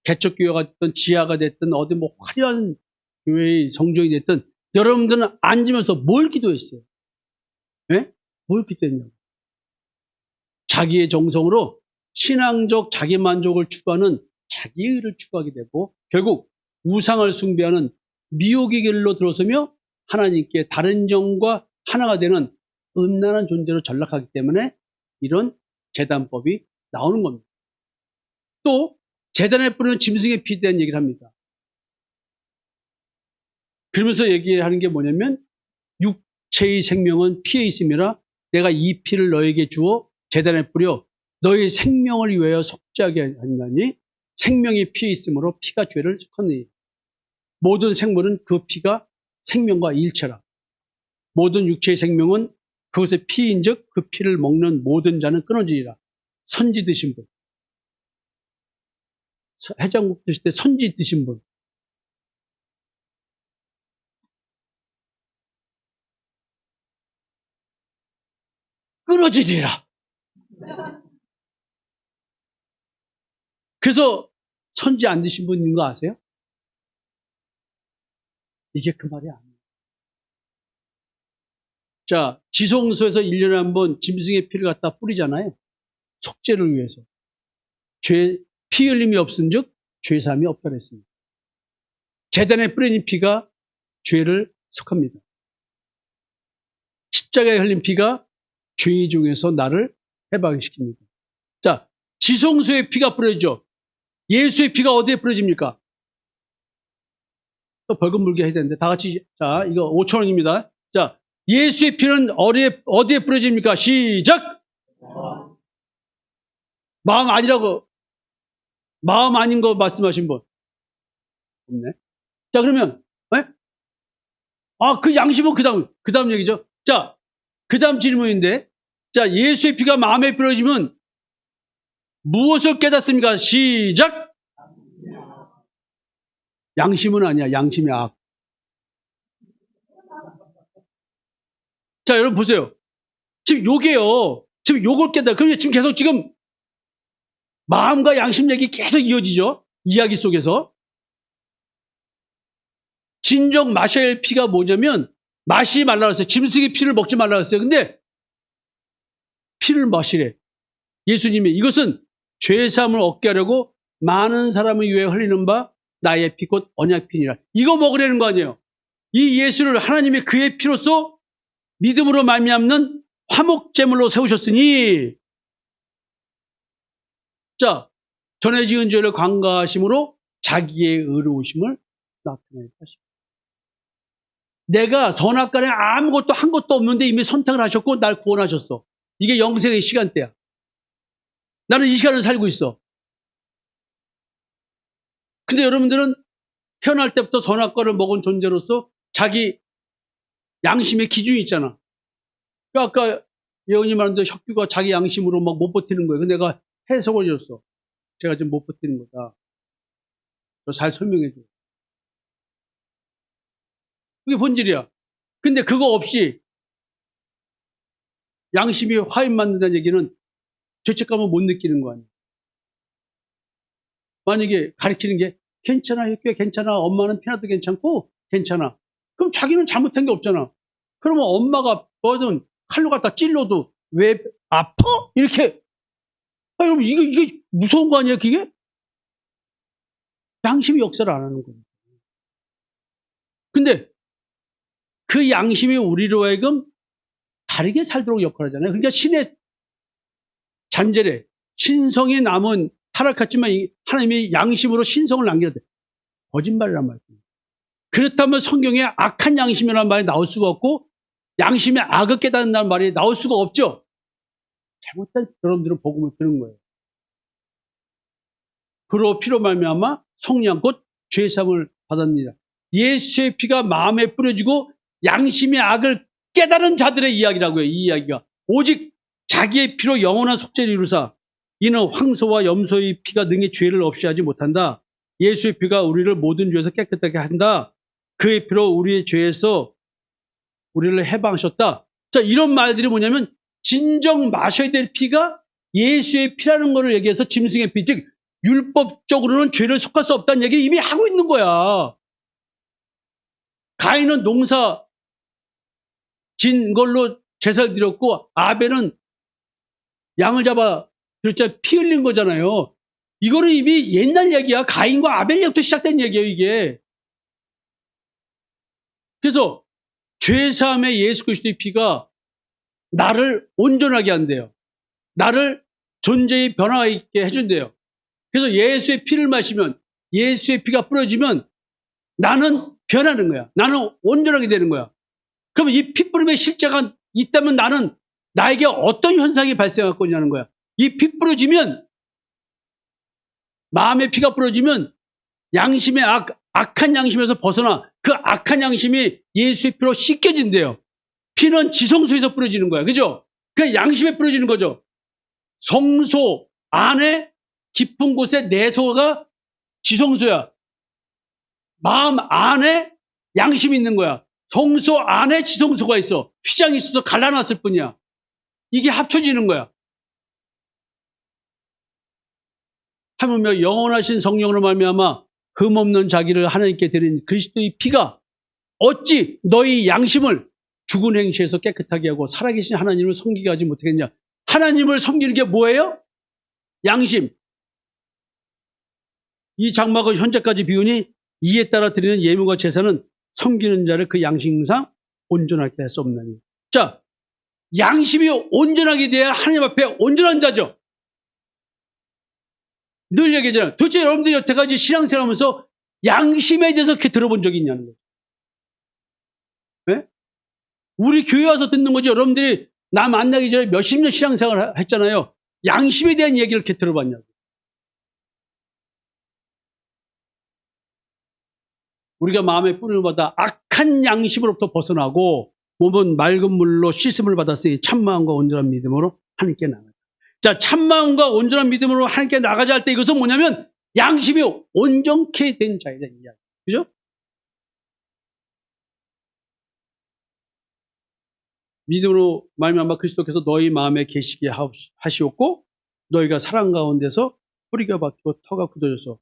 개척교회가 됐든 지하가 됐든 어디 화려한 교회의 성전이 됐든 여러분들은 앉으면서 뭘 기도했어요? 네? 뭘 기도했냐고. 자기의 정성으로 신앙적 자기만족을 추구하는 자기의를 추구하게 되고 결국 우상을 숭배하는 미혹의 길로 들어서며 하나님께 다른 영과 하나가 되는 음란한 존재로 전락하기 때문에 이런 제단법이 나오는 겁니다. 또 제단에 뿌리는 짐승의 피에 대한 얘기를 합니다. 그러면서 얘기하는 게 뭐냐면 육체의 생명은 피에 있음이라 내가 이 피를 너에게 주어 제단에 뿌려 너의 생명을 위하여 속죄하게 하나니 생명이 피에 있으므로 피가 죄를 속하느니 모든 생물은 그 피가 생명과 일체라. 모든 육체의 생명은 그것의 피인즉 그 피를 먹는 모든 자는 끊어지리라. 선지 드신 분, 해장국 드실 때 선지 드신 분, 끊어지리라. 그래서 선지 안 드신 분 있는 거 아세요? 이게 그 말이 아니에요. 자, 지성소에서 1년에 한 번 짐승의 피를 갖다 뿌리잖아요. 속죄를 위해서. 피 흘림이 없은즉 죄사함이 없다 그랬습니다. 제단에 뿌려진 피가 죄를 속합니다. 십자가에 흘린 피가 죄 중에서 나를 해방시킵니다. 자, 지성소에 피가 뿌려지죠. 예수의 피가 어디에 뿌려집니까? 또 벌금 물게 해야 되는데 다 같이 자 이거 5,000원입니다. 자, 예수의 피는 어디에 뿌려집니까? 시작. 마음 아니라고 마음 아닌 거 말씀하신 분 없네. 자, 그러면 그 양심은 그다음 얘기죠. 자, 그다음 질문인데 자, 예수의 피가 마음에 뿌려지면 무엇을 깨닫습니까? 시작! 양심은 아니야. 양심이 악. 자, 여러분 보세요. 지금 요게요. 지금 요걸 깨달아. 그러니까 지금 계속 지금 마음과 양심 얘기 계속 이어지죠. 이야기 속에서. 진정 마셔야 할 피가 뭐냐면 마시지 말라 그랬어요. 짐승의 피를 먹지 말라 그랬어요. 근데 피를 마시래. 예수님이 이것은 죄사함을 얻게 하려고 많은 사람을 위해 흘리는 바 나의 피 곧 언약피니라. 이거 먹으라는 거 아니에요. 이 예수를 하나님의 그의 피로써 믿음으로 말미암는 화목제물로 세우셨으니 자 전에 지은 죄를 관가하심으로 자기의 의로우심을 나타내게 하십니다. 내가 선악간에 아무것도 한 것도 없는데 이미 선택을 하셨고 날 구원하셨어. 이게 영생의 시간대야. 나는 이 시간을 살고 있어. 근데 여러분들은 태어날 때부터 선악과를 먹은 존재로서 자기 양심의 기준이 있잖아. 그러니까 아까 예언이 말한대로 혁규가 자기 양심으로 막 못 버티는 거예요. 근데 내가 해석을 해줬어. 제가 지금 못 버티는 거다. 잘 설명해 줘. 그게 본질이야. 근데 그거 없이 양심이 화인 만든다는 얘기는 죄책감을 못 느끼는 거 아니야. 만약에 가르치는 게 괜찮아, 혁규야 괜찮아, 엄마는 피나도 괜찮고 괜찮아. 그럼 자기는 잘못한 게 없잖아. 그러면 엄마가 뭐든 칼로 갖다 찔러도 왜 아파? 이렇게. 아, 여러분 이게 무서운 거 아니야 그게? 양심이 역사를 안 하는 거예요. 근데 그 양심이 우리로 하여금 다르게 살도록 역할하잖아요. 그러니까 신의 잔재래. 신성이 남은 타락했지만 하나님이 양심으로 신성을 남겨야 돼. 거짓말이란 말이에요. 그렇다면 성경에 악한 양심이라는 말이 나올 수가 없고 양심의 악을 깨닫는다는 말이 나올 수가 없죠. 잘못된 여러분들은 복음을 듣는 거예요. 그로 피로 말미암아 성령 곧 죄사함을 받았느니라. 예수의 피가 마음에 뿌려지고 양심의 악을 깨달은 자들의 이야기라고요. 이 이야기가 오직 자기의 피로 영원한 속죄를 이루사 이는 황소와 염소의 피가 능히 죄를 없이 하지 못한다. 예수의 피가 우리를 모든 죄에서 깨끗하게 한다. 그의 피로 우리의 죄에서 우리를 해방하셨다. 자, 이런 말들이 뭐냐면 진정 마셔야 될 피가 예수의 피라는 것을 얘기해서 짐승의 피, 즉 율법적으로는 죄를 속할 수 없다는 얘기를 이미 하고 있는 거야. 가인은 농사 진 걸로 제사를 드렸고 아벨은 양을 잡아 그렇죠. 피 흘린 거잖아요. 이거는 이미 옛날 얘기야. 가인과 아벨 얘기부터 시작된 얘기예요, 이게. 그래서 죄사함의 예수 그리스도의 피가 나를 온전하게 한대요. 나를 존재의 변화 있게 해준대요. 그래서 예수의 피를 마시면 예수의 피가 뿌려지면 나는 변하는 거야. 나는 온전하게 되는 거야. 그러면 이 피 뿌림의 실제가 있다면 나는 나에게 어떤 현상이 발생할 거냐는 거야. 이 피 뿌려지면 마음의 피가 뿌려지면 양심의 악한 양심에서 벗어나 그 악한 양심이 예수의 피로 씻겨진대요. 피는 지성소에서 뿌려지는 거야. 그죠? 그냥 양심에 뿌려지는 거죠. 성소 안에 깊은 곳에 내소가 지성소야. 마음 안에 양심이 있는 거야. 성소 안에 지성소가 있어. 휘장이 있어서 갈라놨을 뿐이야. 이게 합쳐지는 거야. 하물며 영원하신 성령으로 말미암아 흠없는 자기를 하나님께 드린 그리스도의 피가 어찌 너희 양심을 죽은 행실에서 깨끗하게 하고 살아계신 하나님을 섬기게 하지 못하겠냐. 하나님을 섬기는 게 뭐예요? 양심. 이 장막을 현재까지 비우니 이에 따라 드리는 예물과 제사는 섬기는 자를 그 양심상 온전하게 할 수 없나니. 자, 양심이 온전하게 돼야 하나님 앞에 온전한 자죠. 늘 얘기하잖아요. 도대체 여러분들이 여태까지 신앙생활 하면서 양심에 대해서 그렇게 들어본 적이 있냐는 거죠. 네? 우리 교회 와서 듣는 거죠. 여러분들이 나 만나기 전에 몇십 년 신앙생활 했잖아요. 양심에 대한 얘기를 이렇게 들어봤냐고. 우리가 마음에 뿌림을 받아 악한 양심으로부터 벗어나고 몸은 맑은 물로 씻음을 받았으니 참마음과 온전한 믿음으로 하나님께 나가자. 자, 참마음과 온전한 믿음으로 하나님께 나가자 할 때 이것은 뭐냐면 양심이 온전케 된 자에 대한 이야기. 그죠? 믿음으로 말미암아 그리스도께서 너희 마음에 계시게 하시옵고 너희가 사랑 가운데서 뿌리가 박히고 터가 굳어져서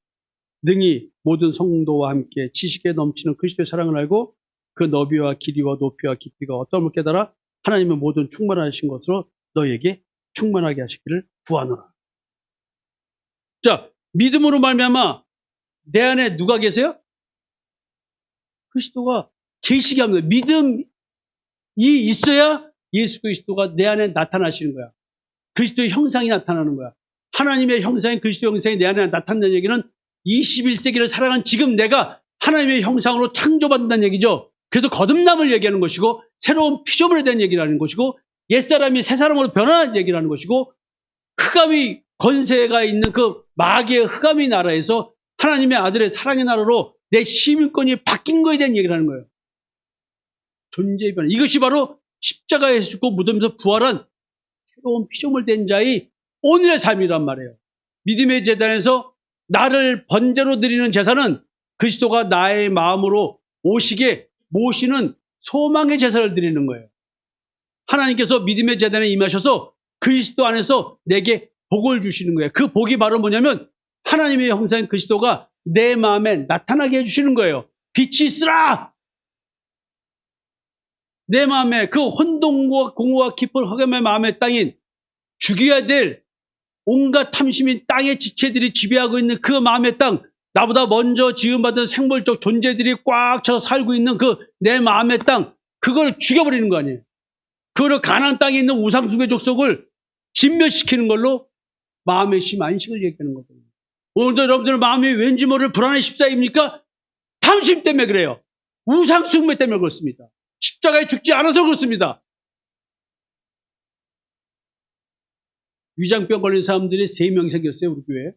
능히 모든 성도와 함께 지식에 넘치는 그리스도의 사랑을 알고 그 너비와 길이와 높이와 깊이가 어떠함을 깨달아 하나님의 모든 충만하신 것으로 너희에게 충만하게 하시기를 구하노라. 자, 믿음으로 말미암아 내 안에 누가 계세요? 그리스도가 계시게 합니다. 믿음이 있어야 예수 그리스도가 내 안에 나타나시는 거야. 그리스도의 형상이 나타나는 거야. 하나님의 형상인 그리스도 형상이 내 안에 나타난다는 얘기는 21세기를 살아간 지금 내가 하나님의 형상으로 창조받는다는 얘기죠. 그래서 거듭남을 얘기하는 것이고 새로운 피조물에 대한 얘기를 하는 것이고 옛사람이 새사람으로 변화하는 얘기를 하는 것이고 흑암이 권세가 있는 그 마귀의 흑암의 나라에서 하나님의 아들의 사랑의 나라로 내 시민권이 바뀐 거에 대한 얘기를 하는 거예요. 존재의 변화. 이것이 바로 십자가에 죽고 무덤에서 부활한 새로운 피조물 된 자의 오늘의 삶이란 말이에요. 믿음의 제단에서 나를 번제로 드리는 제사는 그리스도가 나의 마음으로 오시게 모시는 소망의 제사를 드리는 거예요. 하나님께서 믿음의 제단에 임하셔서 그리스도 안에서 내게 복을 주시는 거예요. 그 복이 바로 뭐냐면 하나님의 형상인 그리스도가 내 마음에 나타나게 해주시는 거예요. 빛이 있으라! 내 마음에 그 혼돈과 공허와 깊은 흑암의 마음의 땅인 죽여야 될 온갖 탐심인 땅의 지체들이 지배하고 있는 그 마음의 땅, 나보다 먼저 지음받은 생물적 존재들이 꽉 차서 살고 있는 그 내 마음의 땅, 그걸 죽여버리는 거 아니에요. 그거를 가나안 땅에 있는 우상숭배 족속을 진멸시키는 걸로 마음의 심 안식을 얘기하는 거거든요. 오늘도 여러분들 마음이 왠지 모를 불안의 십자입니까? 탐심 때문에 그래요. 우상숭배 때문에 그렇습니다. 십자가에 죽지 않아서 그렇습니다. 위장병 걸린 사람들이 3명 생겼어요, 우리 교회에.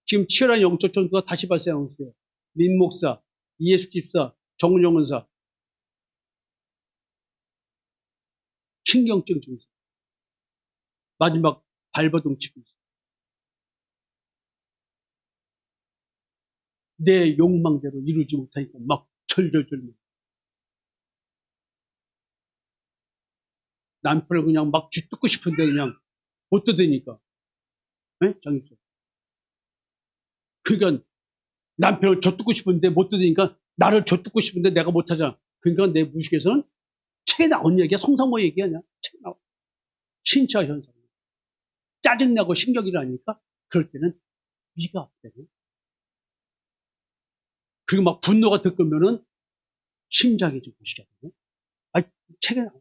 지금 치열한 영적 전투가 다시 발생하고 있어요. 민 목사, 이예수 집사, 정은영 은사. 신경증 증상. 마지막 발버둥 치고 있어요. 내 욕망대로 이루지 못하니까 막 절절절. 남편을 그냥 막 쥐뜯고 싶은데 그냥 못 뜯으니까. 네? 장입사. 그러니까 남편을 쥐뜯고 싶은데 못 뜯으니까 나를 쥐뜯고 싶은데 내가 못하잖아. 그러니까 내 무식에서는 책에 나온 얘기야. 성상모 얘기 아니야. 책에 나온. 신차 현상. 짜증나고 신경이 나니까 그럴 때는 위가 없대요. 그리고 막 분노가 들끓으면은 심장이 좀 무시하거든요. 아, 책에 나온.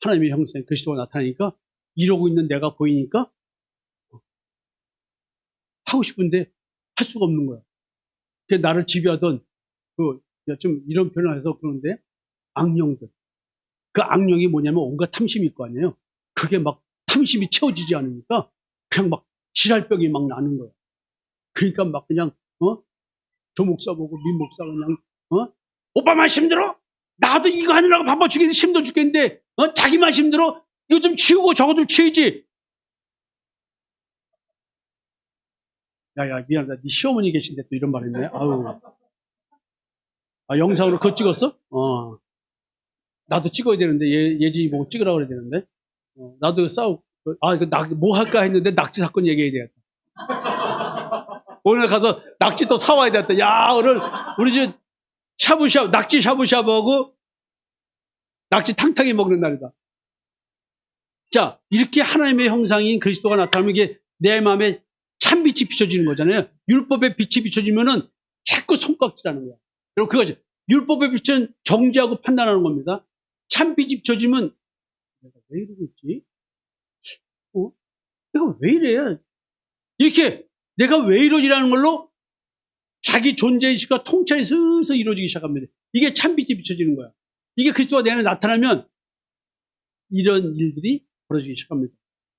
하나님의 형상 그리스도가 나타나니까 이러고 있는 내가 보이니까 하고 싶은데 할 수가 없는 거야. 그 나를 지배하던 좀 이런 표현을 해서 그런데 악령들. 그 악령이 뭐냐면 온갖 탐심이 있고 아니에요. 그게 막 탐심이 채워지지 않으니까 그냥 막 지랄병이 막 나는 거야. 그러니까 막 그냥 조 목사 보고 민 목사 그냥 오빠만 힘들어? 나도 이거 하느라고 바빠 죽겠는데 힘들어 죽겠는데 자기만 힘들어? 이거 좀 치우고 저거 좀 치우지. 야야 미안하다. 네 시어머니 계신데 또 이런 말 했네. 아유. 아 영상으로 그거 찍었어? 나도 찍어야 되는데 예진이 보고 찍으라고 그래야 되는데 나도 뭐 할까 했는데 낙지 사건 얘기해야 되겠다. 오늘 가서 낙지 또 사와야 되겠다. 야 오늘 우리 집 샤브샤브 낙지 샤브샤브하고 낙지 탕탕이 먹는 날이다. 자 이렇게 하나님의 형상인 그리스도가 나타나면 이게 내 마음에 참빛이 비춰지는 거잖아요. 율법의 빛이 비춰지면은 자꾸 손깍질하는 거야. 여러분 그거지. 율법의 빛은 정죄하고 판단하는 겁니다. 참빛이 비춰지면 내가 왜 이러고 있지? 내가 왜 이래? 이렇게 내가 왜 이러지라는 걸로 자기 존재의식과 통찰이 슬슬 이루어지기 시작합니다. 이게 참빛이 비춰지는 거야. 이게 그리스도가 내 안에 나타나면 이런 일들이 벌어지기 시작합니다.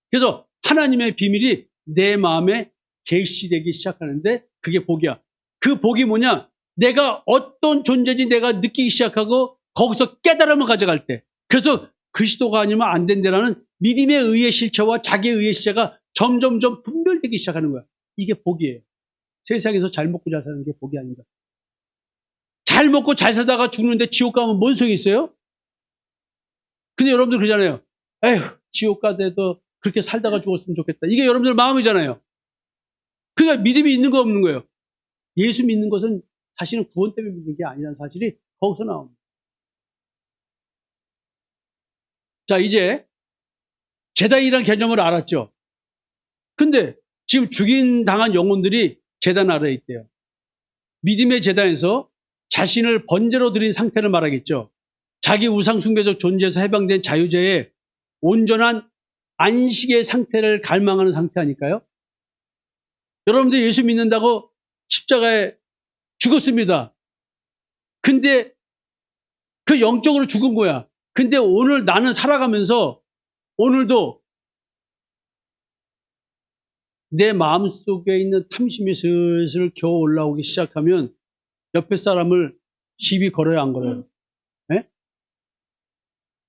그래서 하나님의 비밀이 내 마음에 계시되기 시작하는데 그게 복이야. 그 복이 뭐냐? 내가 어떤 존재인지 내가 느끼기 시작하고 거기서 깨달음을 가져갈 때, 그래서 그리스도가 아니면 안 된다라는 믿음의 의의 실체와 자기의 의의 실체가 점점점 분별되기 시작하는 거야. 이게 복이에요. 세상에서 잘 먹고 잘 사는 게 복이 아닙니다. 잘 먹고 잘 살다가 죽는데 지옥 가면 뭔 소용이 있어요? 근데 여러분들 그러잖아요. 에휴, 지옥 가더라도 그렇게 살다가 죽었으면 좋겠다. 이게 여러분들 마음이잖아요. 그러니까 믿음이 있는 거 없는 거예요. 예수 믿는 것은 사실은 구원 때문에 믿는 게 아니라는 사실이 거기서 나옵니다. 자, 이제 제단이라는 개념을 알았죠. 근데 지금 죽임 당한 영혼들이 제단 아래에 있대요. 믿음의 제단에서 자신을 번제로 드린 상태를 말하겠죠. 자기 우상 숭배적 존재에서 해방된 자유제의 온전한 안식의 상태를 갈망하는 상태 아닐까요? 여러분들 예수 믿는다고 십자가에 죽었습니다. 근데 그 영적으로 죽은 거야. 근데 오늘 나는 살아가면서 오늘도 내 마음속에 있는 탐심이 슬슬 겨우 올라오기 시작하면 옆에 사람을 시비 걸어야 안 걸어요? 네?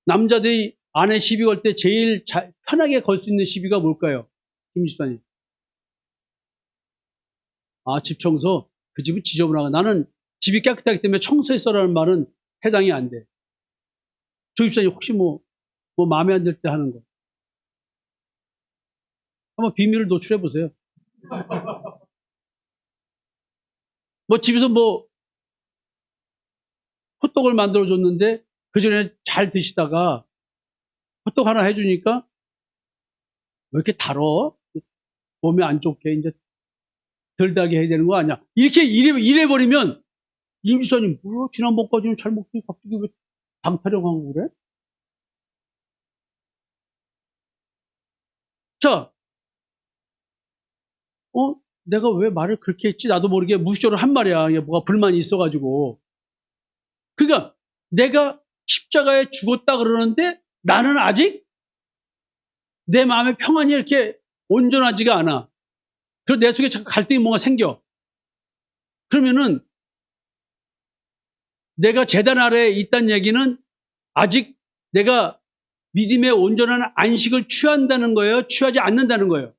남자들이 아내 시비 걸 때 제일 편하게 걸 수 있는 시비가 뭘까요? 김지수님. 아, 집 청소. 그 집은 지저분하고 나는 집이 깨끗하기 때문에 청소했어라는 말은 해당이 안 돼. 조 집사님 혹시 뭐 마음에 안 들 때 하는 거. 한번 비밀을 노출해 보세요. 뭐 집에서 뭐 호떡을 만들어 줬는데 그 전에 잘 드시다가 호떡 하나 해주니까 왜 이렇게 달어? 몸에 안 좋게 이제 덜 달게 해야 되는 거 아니야? 이렇게 이래버리면 임지사님 뭐야? 지난번까지는 잘 먹더니 갑자기 왜 방타령하고 그래? 자, 내가 왜 말을 그렇게 했지? 나도 모르게 무시적으로 한 말이야. 이게 뭐가 불만이 있어가지고. 그러니까 내가 십자가에 죽었다 그러는데 나는 아직 내 마음의 평안이 이렇게 온전하지가 않아. 그리고 내 속에 자꾸 갈등이 뭔가 생겨. 그러면은 내가 제단 아래에 있다는 얘기는 아직 내가 믿음의 온전한 안식을 취한다는 거예요? 취하지 않는다는 거예요?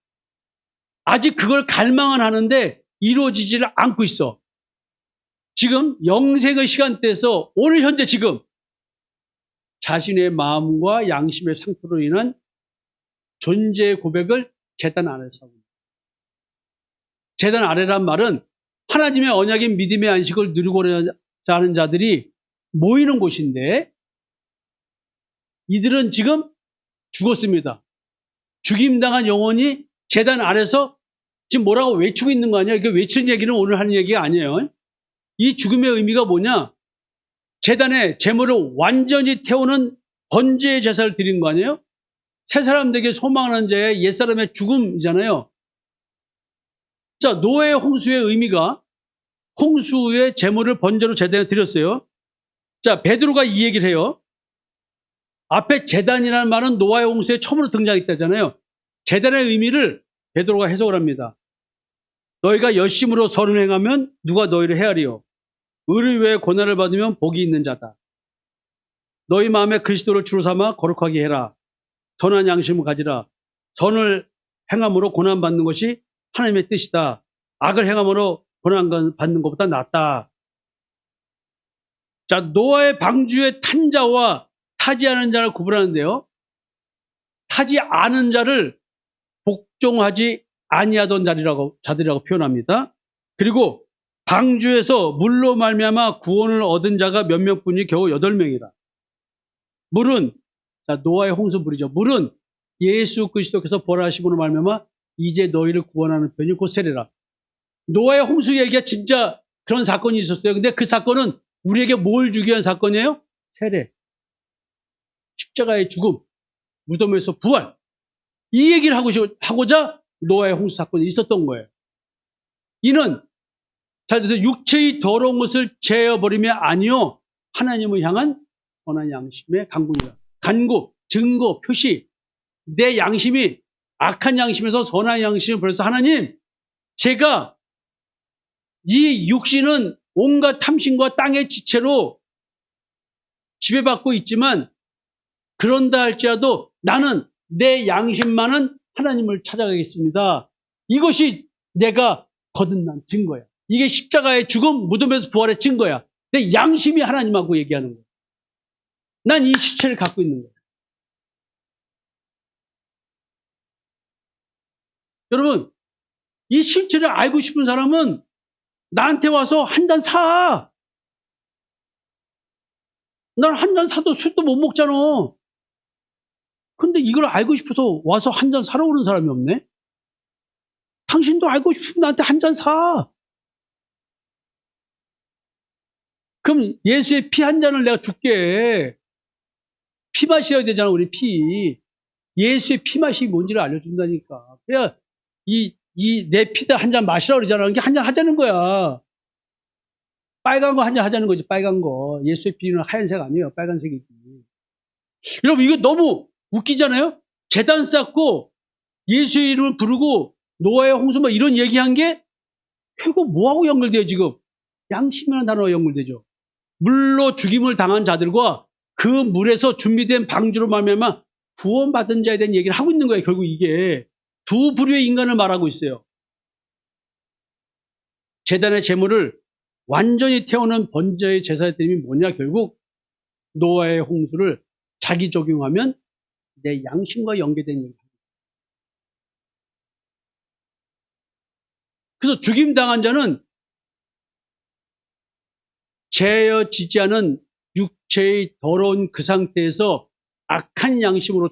아직 그걸 갈망은 하는데 이루어지지를 않고 있어. 지금 영생의 시간대에서 오늘 현재 지금 자신의 마음과 양심의 상태로 인한 존재의 고백을 제단 아래에서 하고 있습니다. 제단 아래란 말은 하나님의 언약인 믿음의 안식을 누리고자 하는 자들이 모이는 곳인데 이들은 지금 죽었습니다. 죽임당한 영혼이 제단 아래서 지금 뭐라고 외치고 있는 거 아니야? 이게 외치는 얘기는 오늘 하는 얘기가 아니에요. 이 죽음의 의미가 뭐냐? 제단에 제물을 완전히 태우는 번제의 제사를 드린 거 아니에요? 새 사람 되게 소망하는 자의 옛사람의 죽음이잖아요. 자, 노아의 홍수의 의미가 홍수의 제물을 번제로 제단에 드렸어요. 자, 베드로가 이 얘기를 해요. 앞에 제단이라는 말은 노아의 홍수에 처음으로 등장했다잖아요. 제단의 의미를 베드로가 해석을 합니다. 너희가 열심으로 선을 행하면 누가 너희를 헤아리요. 의를 위해 고난을 받으면 복이 있는 자다. 너희 마음에 그리스도를 주로 삼아 거룩하게 해라. 선한 양심을 가지라. 선을 행함으로 고난 받는 것이 하나님의 뜻이다. 악을 행함으로 고난 받는 것보다 낫다. 자, 노아의 방주에 탄 자와 타지 않은 자를 구분하는데요. 타지 않은 자를 복종하지 아니하던 자들이라고 표현합니다. 그리고 방주에서 물로 말미암아 구원을 얻은 자가 몇 명뿐이 겨우 8명이다. 물은 자, 노아의 홍수물이죠. 물은 예수 그리스도께서 벌하심으로 말미암아 이제 너희를 구원하는 편이 곧 세례라. 노아의 홍수 얘기가 진짜 그런 사건이 있었어요. 근데 그 사건은 우리에게 뭘 주기 위한 사건이에요? 세례. 십자가의 죽음, 무덤에서 부활. 이 얘기를 하고자 노아의 홍수 사건이 있었던 거예요. 이는 자, 그래서 육체의 더러운 것을 제어버림이 아니요 하나님을 향한 선한 양심의 간구이다. 간구, 증거, 표시. 내 양심이 악한 양심에서 선한 양심을 벌여서 하나님, 제가 이 육신은 온갖 탐심과 땅의 지체로 지배받고 있지만 그런다 할지라도 나는 내 양심만은 하나님을 찾아가겠습니다. 이것이 내가 거듭난 증거야. 이게 십자가의 죽음, 무덤에서 부활의 증거야. 내 양심이 하나님하고 얘기하는 거야. 난 이 실체를 갖고 있는 거야. 여러분, 이 실체를 알고 싶은 사람은 나한테 와서 한 잔 사. 난 한 잔 사도 술도 못 먹잖아. 근데 이걸 알고 싶어서 와서 한 잔 사러 오는 사람이 없네? 당신도 알고 싶으면 나한테 한 잔 사. 그럼 예수의 피 한 잔을 내가 줄게. 피 마셔야 되잖아, 우리 피. 예수의 피 맛이 뭔지를 알려준다니까. 그래야 내 피다 한 잔 마시라고 그러잖아. 이게 한 잔 하자는 거야. 빨간 거 한 잔 하자는 거지, 빨간 거. 예수의 피는 하얀색 아니에요. 빨간색이지. 여러분, 이거 너무 웃기잖아요? 제단 쌓고 예수의 이름을 부르고 노아의 홍수 뭐 이런 얘기한 게 결국 뭐하고 연결돼요, 지금? 양심이라는 단어가 연결되죠. 물로 죽임을 당한 자들과 그 물에서 준비된 방주로 말미암아 구원받은 자에 대한 얘기를 하고 있는 거예요. 결국 이게 두 부류의 인간을 말하고 있어요. 제단의 제물을 완전히 태우는 번제의 제사의 뜻이 뭐냐? 결국 노아의 홍수를 자기 적용하면 내 양심과 연계된 얘기입니다. 그래서 죽임당한 자는 죄어지지 않은 육체의 더러운 그 상태에서 악한 양심으로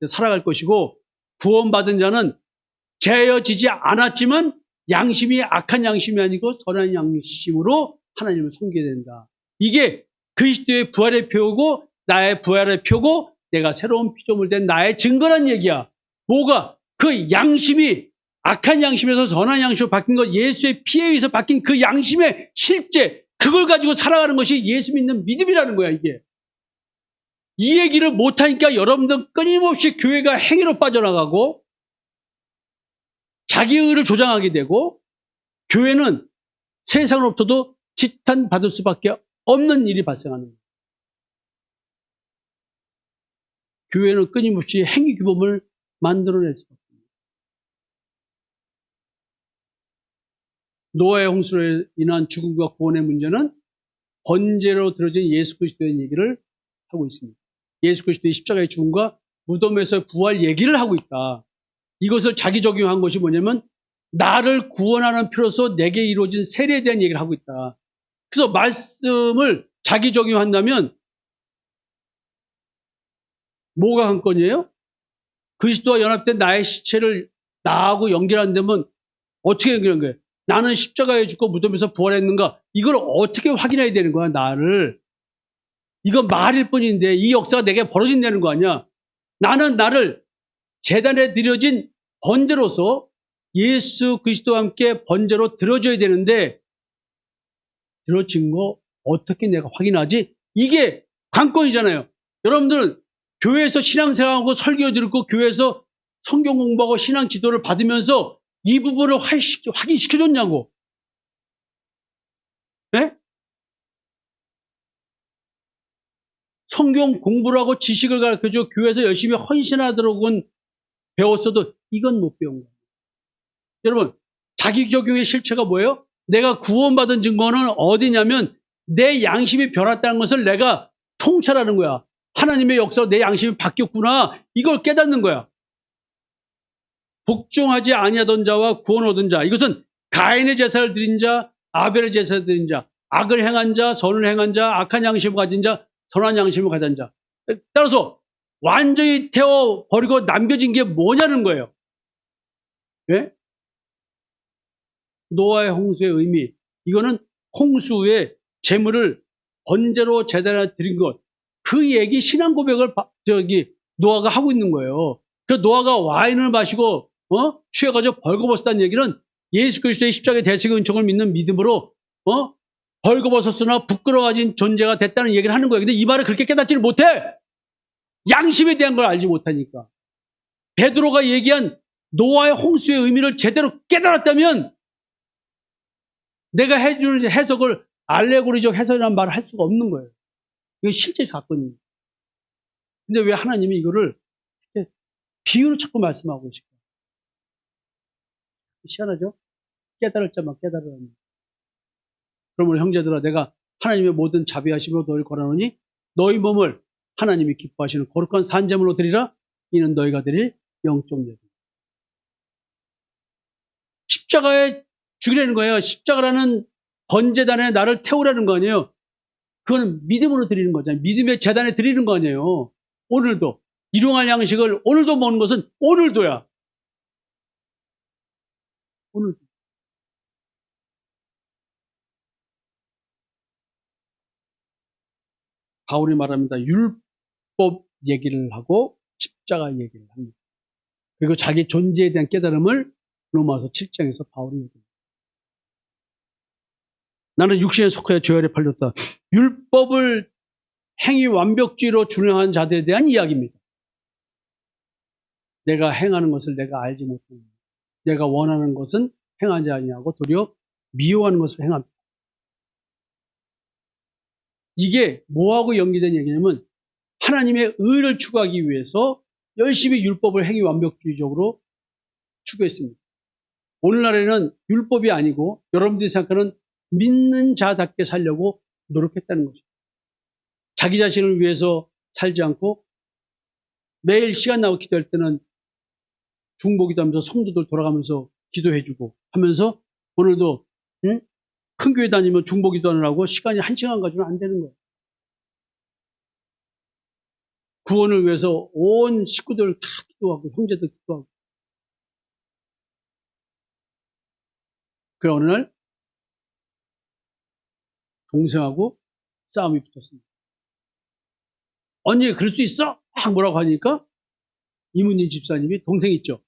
살아갈 것이고, 구원받은 자는 죄어지지 않았지만 양심이 악한 양심이 아니고 선한 양심으로 하나님을 섬기게 된다. 이게 그리스도의 부활의 표고 나의 부활의 표고 내가 새로운 피조물 된 나의 증거란 얘기야. 뭐가? 그 양심이 악한 양심에서 선한 양심으로 바뀐 것, 예수의 피에 의해서 바뀐 그 양심의 실제, 그걸 가지고 살아가는 것이 예수 믿는 믿음이라는 거야, 이게. 이 얘기를 못하니까 여러분들 끊임없이 교회가 행위로 빠져나가고 자기 의를 조장하게 되고 교회는 세상으로부터도 지탄받을 수밖에 없는 일이 발생하는 거예요. 교회는 끊임없이 행위 규범을 만들어낼 수밖에 없습니다. 노아의 홍수로 인한 죽음과 구원의 문제는 번제로 들어진 예수 그리스도의 얘기를 하고 있습니다. 예수 그리스도의 십자가의 죽음과 무덤에서 부활 얘기를 하고 있다. 이것을 자기 적용한 것이 뭐냐면 나를 구원하는 표로서 내게 이루어진 세례에 대한 얘기를 하고 있다. 그래서 말씀을 자기 적용한다면 뭐가 관건이에요? 그리스도와 연합된 나의 시체를 나하고 연결한다면 어떻게 연결한 거예요? 나는 십자가에 죽고 무덤에서 부활했는가? 이걸 어떻게 확인해야 되는 거야, 나를. 이건 말일 뿐인데 이 역사가 내게 벌어진다는 거 아니야. 나는 나를 제단에 드려진 번제로서 예수 그리스도와 함께 번제로 드려줘야 되는데 드려진 거 어떻게 내가 확인하지? 이게 관건이잖아요. 여러분들은 교회에서 신앙생활하고 설교 듣고 교회에서 성경 공부하고 신앙 지도를 받으면서 이 부분을 확인시켜줬냐고. 네? 성경 공부를 하고 지식을 가르쳐줘 교회에서 열심히 헌신하도록 배웠어도 이건 못 배운 거예요. 여러분, 자기 적용의 실체가 뭐예요? 내가 구원받은 증거는 어디냐면 내 양심이 변했다는 것을 내가 통찰하는 거야. 하나님의 역사로 내 양심이 바뀌었구나. 이걸 깨닫는 거야. 복종하지 아니하던 자와 구원 얻은 자. 이것은 가인의 제사를 드린 자, 아벨의 제사를 드린 자, 악을 행한 자, 선을 행한 자, 악한 양심을 가진 자, 선한 양심을 가진 자. 따라서 완전히 태워버리고 남겨진 게 뭐냐는 거예요. 예? 노아의 홍수의 의미. 이거는 홍수의 재물을 번제로 제단에 드린 것. 그 얘기 신앙 고백을 노아가 하고 있는 거예요. 그 노아가 와인을 마시고 취해가지고 벌거벗었다는 얘기는 예수 그리스도의 십자가의 대속의 은총을 믿는 믿음으로 벌거벗었으나 부끄러워진 존재가 됐다는 얘기를 하는 거예요. 근데 이 말을 그렇게 깨닫지를 못해. 양심에 대한 걸 알지 못하니까. 베드로가 얘기한 노아의 홍수의 의미를 제대로 깨달았다면 내가 해주는 해석을 알레고리적 해석이라는 말을 할 수가 없는 거예요. 이거 실제 사건이에요. 근데 왜 하나님이 이거를 비유로 자꾸 말씀하고 계실까요? 희한하죠? 깨달을 자만 깨달으라니. 그러므로 형제들아, 내가 하나님의 모든 자비하심으로 너희를 권하노니 너희 몸을 하나님이 기뻐하시는 거룩한 산제물로 드리라. 이는 너희가 드릴 영적 예배. 십자가에 죽이라는 거예요. 십자가라는 번제단에 나를 태우라는 거 아니에요. 그건 믿음으로 드리는 거잖아요. 믿음의 제단에 드리는 거 아니에요. 오늘도 일용할 양식을 오늘도 먹는 것은 오늘도야. 오늘도. 바울이 말합니다. 율법 얘기를 하고 십자가 얘기를 합니다. 그리고 자기 존재에 대한 깨달음을 로마서 7장에서 바울이 얘기합니다. 나는 육신에 속하여 죄 아래 팔렸다. 율법을 행위 완벽주의로 준행한 자들에 대한 이야기입니다. 내가 행하는 것을 내가 알지 못하는, 내가 원하는 것은 행하지 아니하고 도리어 미워하는 것을 행합니다. 이게 뭐하고 연계된 얘기냐면 하나님의 의를 추구하기 위해서 열심히 율법을 행위 완벽주의적으로 추구했습니다. 오늘날에는 율법이 아니고 여러분들이 생각하는 믿는 자답게 살려고 노력했다는 거죠. 자기 자신을 위해서 살지 않고 매일 시간 나고 기도할 때는 중보기도 하면서 성도들 돌아가면서 기도해주고 하면서 오늘도 큰 교회 다니면 중보기도 하느라고 시간이 1시간 가지고는 안 되는 거예요. 구원을 위해서 온 식구들 다 기도하고 형제들 기도하고. 그래 어느 날 동생하고 싸움이 붙었습니다. 언니 그럴 수 있어? 막 뭐라고 하니까 이문희 집사님이 동생 있죠.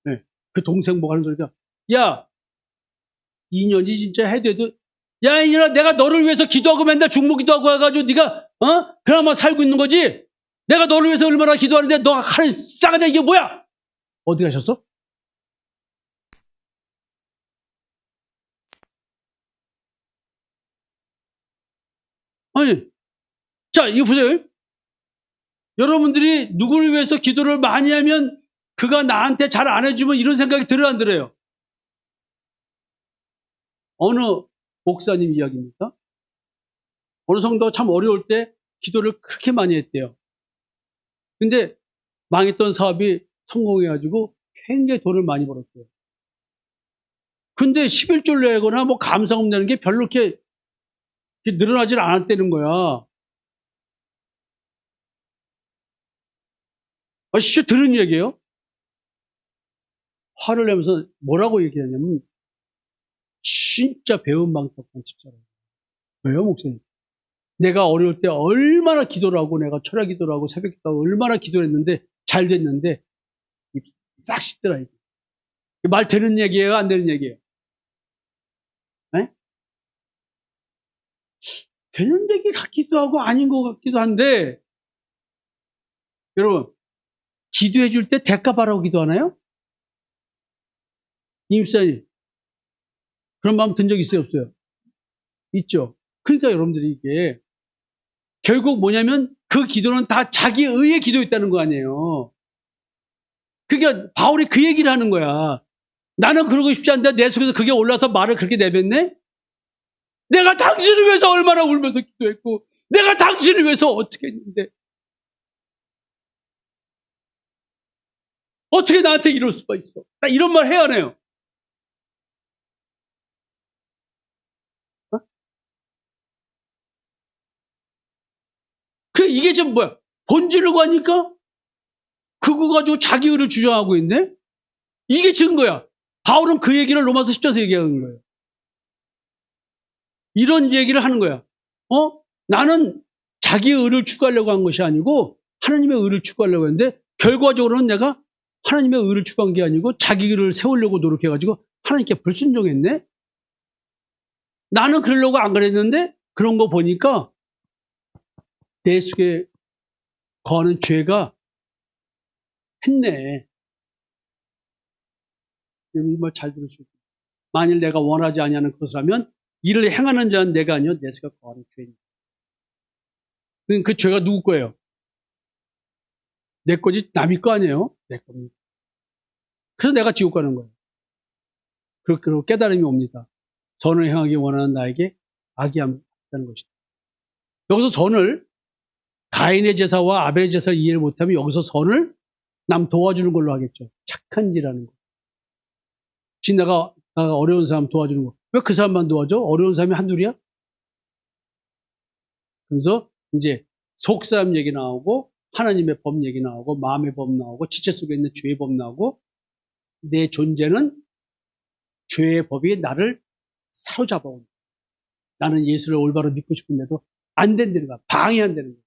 네. 그 동생 뭐 하는 소리가 야 인연이 진짜 해도 야 이년아 내가 너를 위해서 기도하고 맨날 중보기도하고 해가지고 네가 그나마 살고 있는 거지. 내가 너를 위해서 얼마나 기도하는데 너가 하는 싸가지 이게 뭐야? 어디 가셨어? 아니 자 이거 보세요. 여러분들이 누구를 위해서 기도를 많이 하면 그가 나한테 잘 안 해주면 이런 생각이 들어요 안 들어요? 어느 목사님 이야기입니까? 어느 성도가 참 어려울 때 기도를 그렇게 많이 했대요. 근데 망했던 사업이 성공해가지고 굉장히 돈을 많이 벌었대요. 근데 11조 내거나 뭐 감사금 내는 게 별로 이렇게 늘어나질 않았다는 거야. 진짜 들은 얘기예요? 화를 내면서 뭐라고 얘기하냐면 진짜 배은망덕한 집사라고. 왜요 목사님? 내가 어려울 때 얼마나 기도를 하고 내가 철야 기도를 하고 새벽 기도를 하고 얼마나 기도를 했는데 잘 됐는데 싹 씻더라 이게. 말 되는 얘기예요 안 되는 얘기예요? 네? 되는 얘기 같기도 하고 아닌 것 같기도 한데 여러분 기도해 줄 때 대가 바라고 기도하나요? 임사님 그런 마음 든 적 있어요 없어요? 있죠. 그러니까 여러분들이 이게 결국 뭐냐면 그 기도는 다 자기 의의 기도였다는 거 아니에요. 그러니까 바울이 그 얘기를 하는 거야. 나는 그러고 싶지 않은데 내 속에서 그게 올라서 말을 그렇게 내뱉네? 내가 당신을 위해서 얼마나 울면서 기도했고 내가 당신을 위해서 어떻게 했는데 어떻게 나한테 이럴 수가 있어? 나 이런 말 해야 하네요. 이게 지금 뭐야? 본질을 가니까 그거 가지고 자기 의를 주장하고 있네? 이게 증거야. 바울은 그 얘기를 로마서 10장에서 얘기하는 거예요. 이런 얘기를 하는 거야. 나는 자기 의를 추구하려고 한 것이 아니고 하나님의 의를 추구하려고 했는데 결과적으로는 내가 하나님의 의를 추구한 게 아니고 자기 의를 세우려고 노력해가지고 하나님께 불순종했네? 나는 그러려고 안 그랬는데 그런 거 보니까 내 속에 거하는 죄가 했네. 이 말 잘 들으시고. 만일 내가 원하지 아니하는 그것을 하면 이를 행하는 자는 내가 아니요 내 스가 거하는 죄입니다. 그 죄가 누구 거예요? 내 거지 남의 거 아니에요? 내 겁니다. 그래서 내가 지옥 가는 거예요. 그렇게 깨달음이 옵니다. 선을 행하기 원하는 나에게 악이 함다는 것이다. 여기서 선을 가인의 제사와 아벨의 제사를 이해를 못하면 여기서 선을 남 도와주는 걸로 하겠죠. 착한 일하는 거. 내가 어려운 사람 도와주는 거. 왜 그 사람만 도와줘? 어려운 사람이 한둘이야? 그래서 이제 속사람 얘기 나오고 하나님의 법 얘기 나오고 마음의 법 나오고 지체 속에 있는 죄의 법 나오고 내 존재는 죄의 법이 나를 사로잡아 온다. 나는 예수를 올바로 믿고 싶은데도 안 된다는 거야. 방해한다는 거야.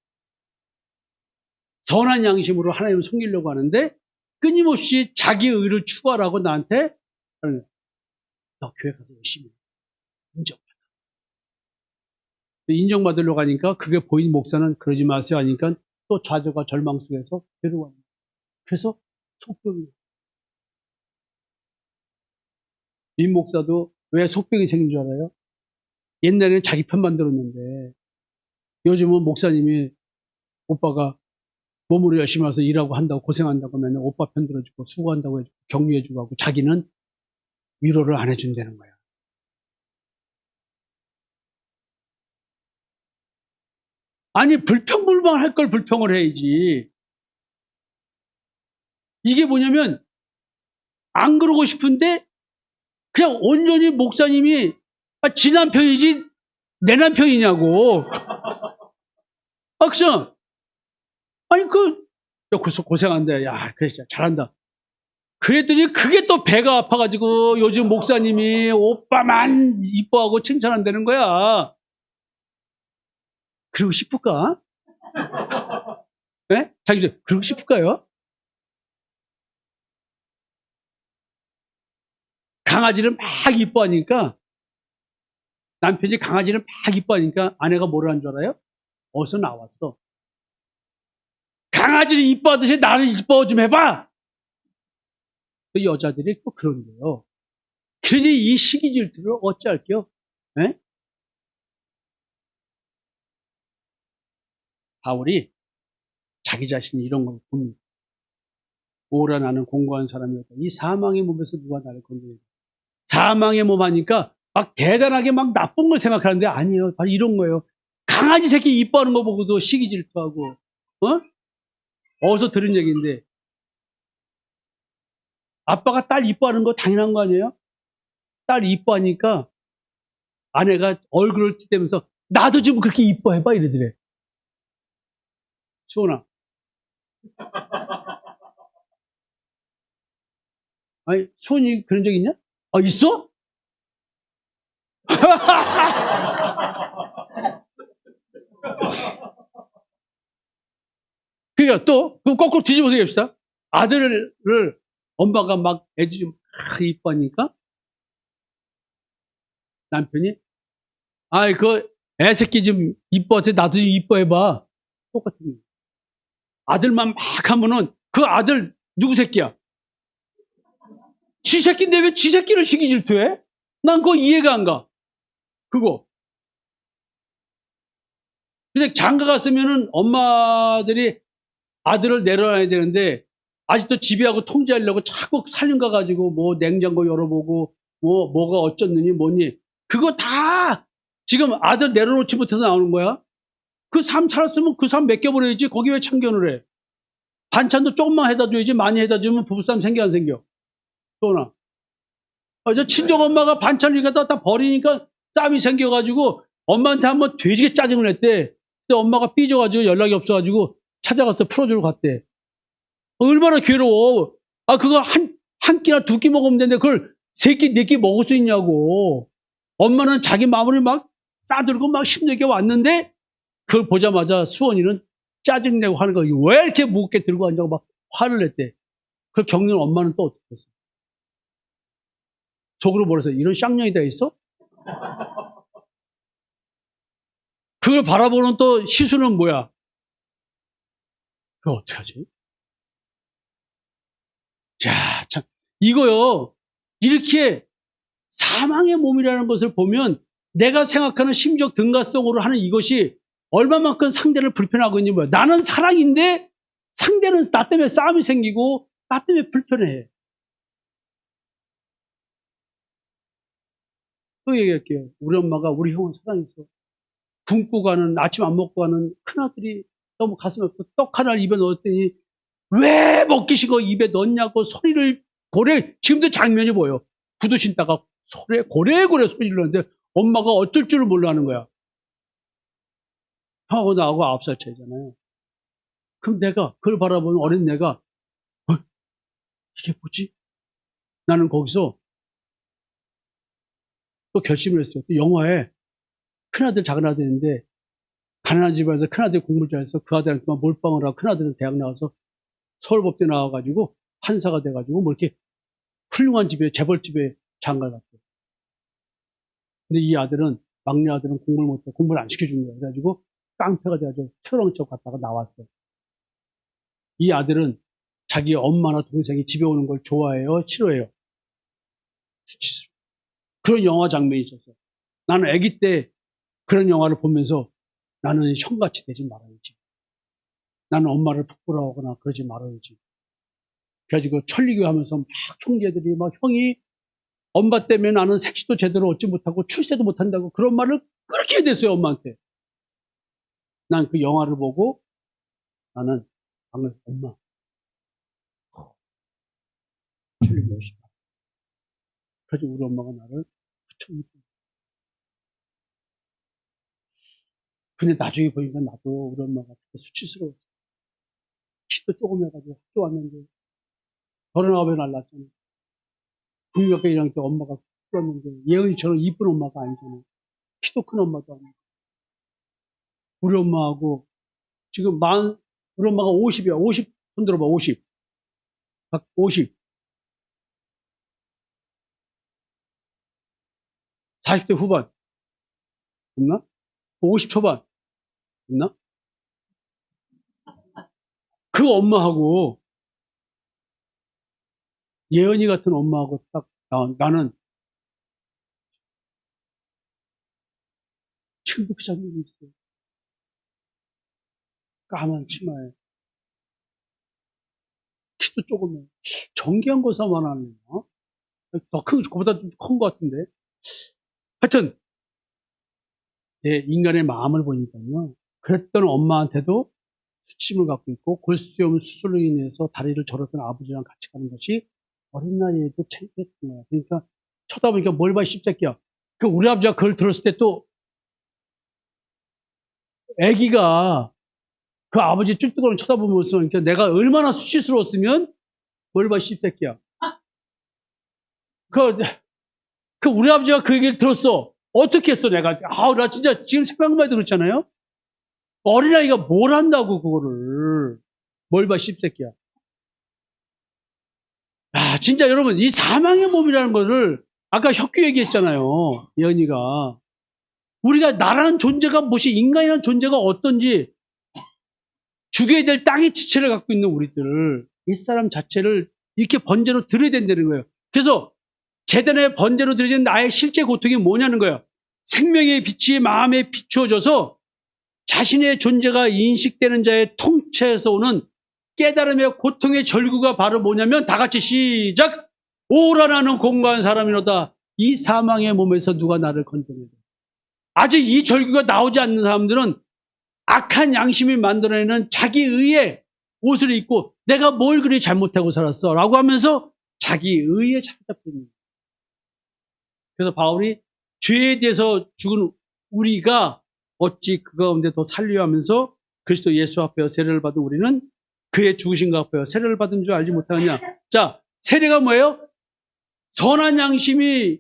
선한 양심으로 하나님을 섬기려고 하는데 끊임없이 자기 의를 추구하라고 나한테 너 교회 가서 열심히 인정받아. 인정받으려고 하니까 그게 보인 목사는 그러지 마세요 하니까 또 좌절과 절망 속에서 괴로워합니다. 그래서 속병이. 임 목사도 왜 속병이 생긴 줄 알아요? 옛날에는 자기 편만 들었는데 요즘은 목사님이 오빠가 몸으로 열심히 와서 일하고 한다고 고생한다고 하면 오빠 편 들어주고 수고한다고 해주고 격려해주고 하고 자기는 위로를 안 해준다는 거야. 아니 불평불만할 걸 불평을 해야지. 이게 뭐냐면 안 그러고 싶은데 그냥 온전히 목사님이 지 남편이지 내 남편이냐고. 그래서 아니 그래서 고생한다. 야 그래 진짜 잘한다. 그랬더니 그게 또 배가 아파가지고 요즘 목사님이 오빠만 이뻐하고 칭찬한다는 거야. 그러고 싶을까? 네? 자기들 그러고 싶을까요? 강아지를 막 이뻐하니까 남편이 강아지를 막 이뻐하니까 아내가 뭐라 하는 줄 알아요? 어디서 나왔어? 강아지를 이뻐하듯이 나를 이뻐 좀 해봐! 그 여자들이 또 그런데요. 그러니 이 시기 질투를 어찌할게요? 네? 바울이 자기 자신이 이런 걸 봅니다. 오라 나는 공고한 사람이었다. 이 사망의 몸에서 누가 나를 건져내냐. 사망의 몸 하니까 막 대단하게 막 나쁜 걸 생각하는데 아니에요. 바로 이런 거예요. 강아지 새끼 이뻐하는 거 보고도 시기 질투하고, 어디서 들은 얘기인데, 아빠가 딸 이뻐하는 거 당연한 거 아니에요? 딸 이뻐하니까 아내가 얼굴을 찌대면서 나도 좀 그렇게 이뻐해봐 이러더래. 수원아. 아니, 수원이 그런 적 있냐? 있어? 그러니까 또, 그럼 거꾸로 뒤집어서 얘기합시다. 아들을 엄마가 막 애지 좀 이뻐하니까 남편이 그 애새끼 좀 이뻐한테 나도 좀 이뻐해봐. 똑같은 거예요. 아들만 막 하면은 그 아들 누구 새끼야? 지 새끼인데 왜 지 새끼를 시기 질투해? 난 그거 이해가 안 가. 그거. 근데 장가 갔으면은 엄마들이 아들을 내려놔야 되는데 아직도 지배하고 통제하려고 자꾸 살림 가가지고 뭐 냉장고 열어보고 뭐가 어쩌느니 뭐니 그거 다 지금 아들 내려놓지 못해서 나오는 거야. 그 삶 살았으면 그 삶 맡겨버려야지. 거기 왜 참견을 해? 반찬도 조금만 해다 줘야지. 많이 해다 주면 부부싸움 생겨 안 생겨? 또나 저 친정 엄마가 반찬을 갖다 다 버리니까 싸움이 생겨가지고 엄마한테 한번 돼지게 짜증을 냈대. 근데 엄마가 삐져가지고 연락이 없어가지고 찾아가서 풀어주러 갔대. 얼마나 괴로워. 그거 한 끼나 두 끼 먹으면 되는데 그걸 세 끼, 네 끼 먹을 수 있냐고. 엄마는 자기 마음을 막 싸들고 막 힘들게 왔는데 그걸 보자마자 수원이는 짜증내고 하는 거. 왜 이렇게 무겁게 들고 앉아고 막 화를 냈대. 그걸 겪는 엄마는 또 어떻게 했어? 속으로 뭐랬어? 이런 쌍년이 다 있어? 그걸 바라보는 또 시수는 뭐야? 그거 어떡하지? 자, 참, 이거요. 이렇게 사망의 몸이라는 것을 보면 내가 생각하는 심적 등가성으로 하는 이것이 얼마만큼 상대를 불편하고 있는지 뭐야. 나는 사랑인데 상대는 나 때문에 싸움이 생기고 나 때문에 불편해. 또 얘기할게요. 우리 엄마가 우리 형을 사랑했어. 굶고 가는, 아침 안 먹고 가는 큰아들이 너무 가슴에 아프고 떡 하나를 입에 넣었더니 왜 먹기 싫어 입에 넣냐고 소리를 지금도 장면이 보여. 구두 신다가 고래고래 소리를 넣는데 엄마가 어쩔 줄을 몰라 하는 거야. 형하고 나하고 9살 차이잖아요. 그럼 내가 그걸 바라보는 어린 내가 이게 뭐지? 나는 거기서 또 결심을 했어요. 또 영화에 큰아들 작은아들 있는데 가난한 집에서 큰아들이 공부를 잘해서 그 아들한테 몰빵을 하고 큰아들은 대학 나와서 서울법대 나와가지고 판사가 돼가지고 뭐 이렇게 훌륭한 집에 재벌집에 장가 갔어요. 근데 이 아들은 막내 아들은 공부를 못해 공부를 안 시켜준 거예요. 그래가지고 깡패가 돼가지고 트렁쳐 갔다가 나왔어요. 이 아들은 자기 엄마나 동생이 집에 오는 걸 좋아해요? 싫어해요? 수치스러워. 그런 영화 장면이 있었어요. 나는 아기 때 그런 영화를 보면서 나는 형같이 되지 말아야지. 나는 엄마를 부끄러워하거나 그러지 말아야지. 그래가지고 천리교 하면서 막 형제들이 막 형이 엄마 때문에 나는 색시도 제대로 얻지 못하고 출세도 못한다고 그런 말을 그렇게 됐어요, 엄마한테. 난 그 영화를 보고 나는 엄마 천리교 열심히. 그래서 우리 엄마가 나를 붙여놓고. 근데 나중에 보니까 나도 우리 엄마가 수치스러웠어. 키도 조금 해가지고 학교 왔는데 결혼하고 날랐잖아. 중학교 1학년 때 엄마가 키웠는데 예은이처럼 이쁜 엄마가 아니잖아. 키도 큰 엄마도 아니고. 우리 엄마하고 지금 우리 엄마가 50이야. 50, 손 들어봐, 50. 50. 40대 후반. 없나? 50 초반. 없나? 그 엄마하고 예은이 같은 엄마하고 딱 나는 친구장님이 있어요. 까만 치마에 키도 조금해. 정기한 거사만 하네. 더 큰, 그보다 좀 큰 것 같은데. 하여튼 내 인간의 마음을 보니까요. 그랬던 엄마한테도 수침을 갖고 있고 골수염 수술로 인해서 다리를 절었던 아버지랑 같이 가는 것이 어린 나이에도 창피했던 거야. 그러니까 쳐다보니까 뭘 봐, 십새끼야. 그 우리 아버지가 그걸 들었을 때 또 아기가 그 아버지 쭈뚜껑을 쳐다보면서 그러니까 내가 얼마나 수치스러웠으면 뭘 봐, 십새끼야. 그 우리 아버지가 그 얘기를 들었어. 어떻게 했어, 내가. 나 진짜 지금 생각만 해도 그렇잖아요? 어린아이가 뭘 한다고, 그거를. 뭘 봐, 씹새끼야. 진짜 여러분, 이 사망의 몸이라는 거를, 아까 혁규 얘기했잖아요. 예언이가. 우리가 나라는 존재가 무엇이, 인간이라는 존재가 어떤지, 죽여야 될 땅의 지체를 갖고 있는 우리들, 이 사람 자체를 이렇게 번제로 드려야 된다는 거예요. 그래서, 제단의 번제로 드려진 나의 실제 고통이 뭐냐는 거예요. 생명의 빛이 마음에 비추어져서 자신의 존재가 인식되는 자의 통째에서 오는 깨달음의 고통의 절규가 바로 뭐냐면 다 같이 시작! 오라나는 공고한 사람이로다. 이 사망의 몸에서 누가 나를 건져내려. 아직 이 절규가 나오지 않는 사람들은 악한 양심이 만들어내는 자기 의의 옷을 입고 내가 뭘 그리 잘못하고 살았어 라고 하면서 자기 의에 찾아잡는 거예요. 그래서 바울이 죄에 대해서 죽은 우리가 어찌 그 가운데 더 살려 하면서 그리스도 예수 앞에 세례를 받은 우리는 그의 죽으신가 앞에 세례를 받은 줄 알지 못하느냐. 자, 세례가 뭐예요? 선한 양심의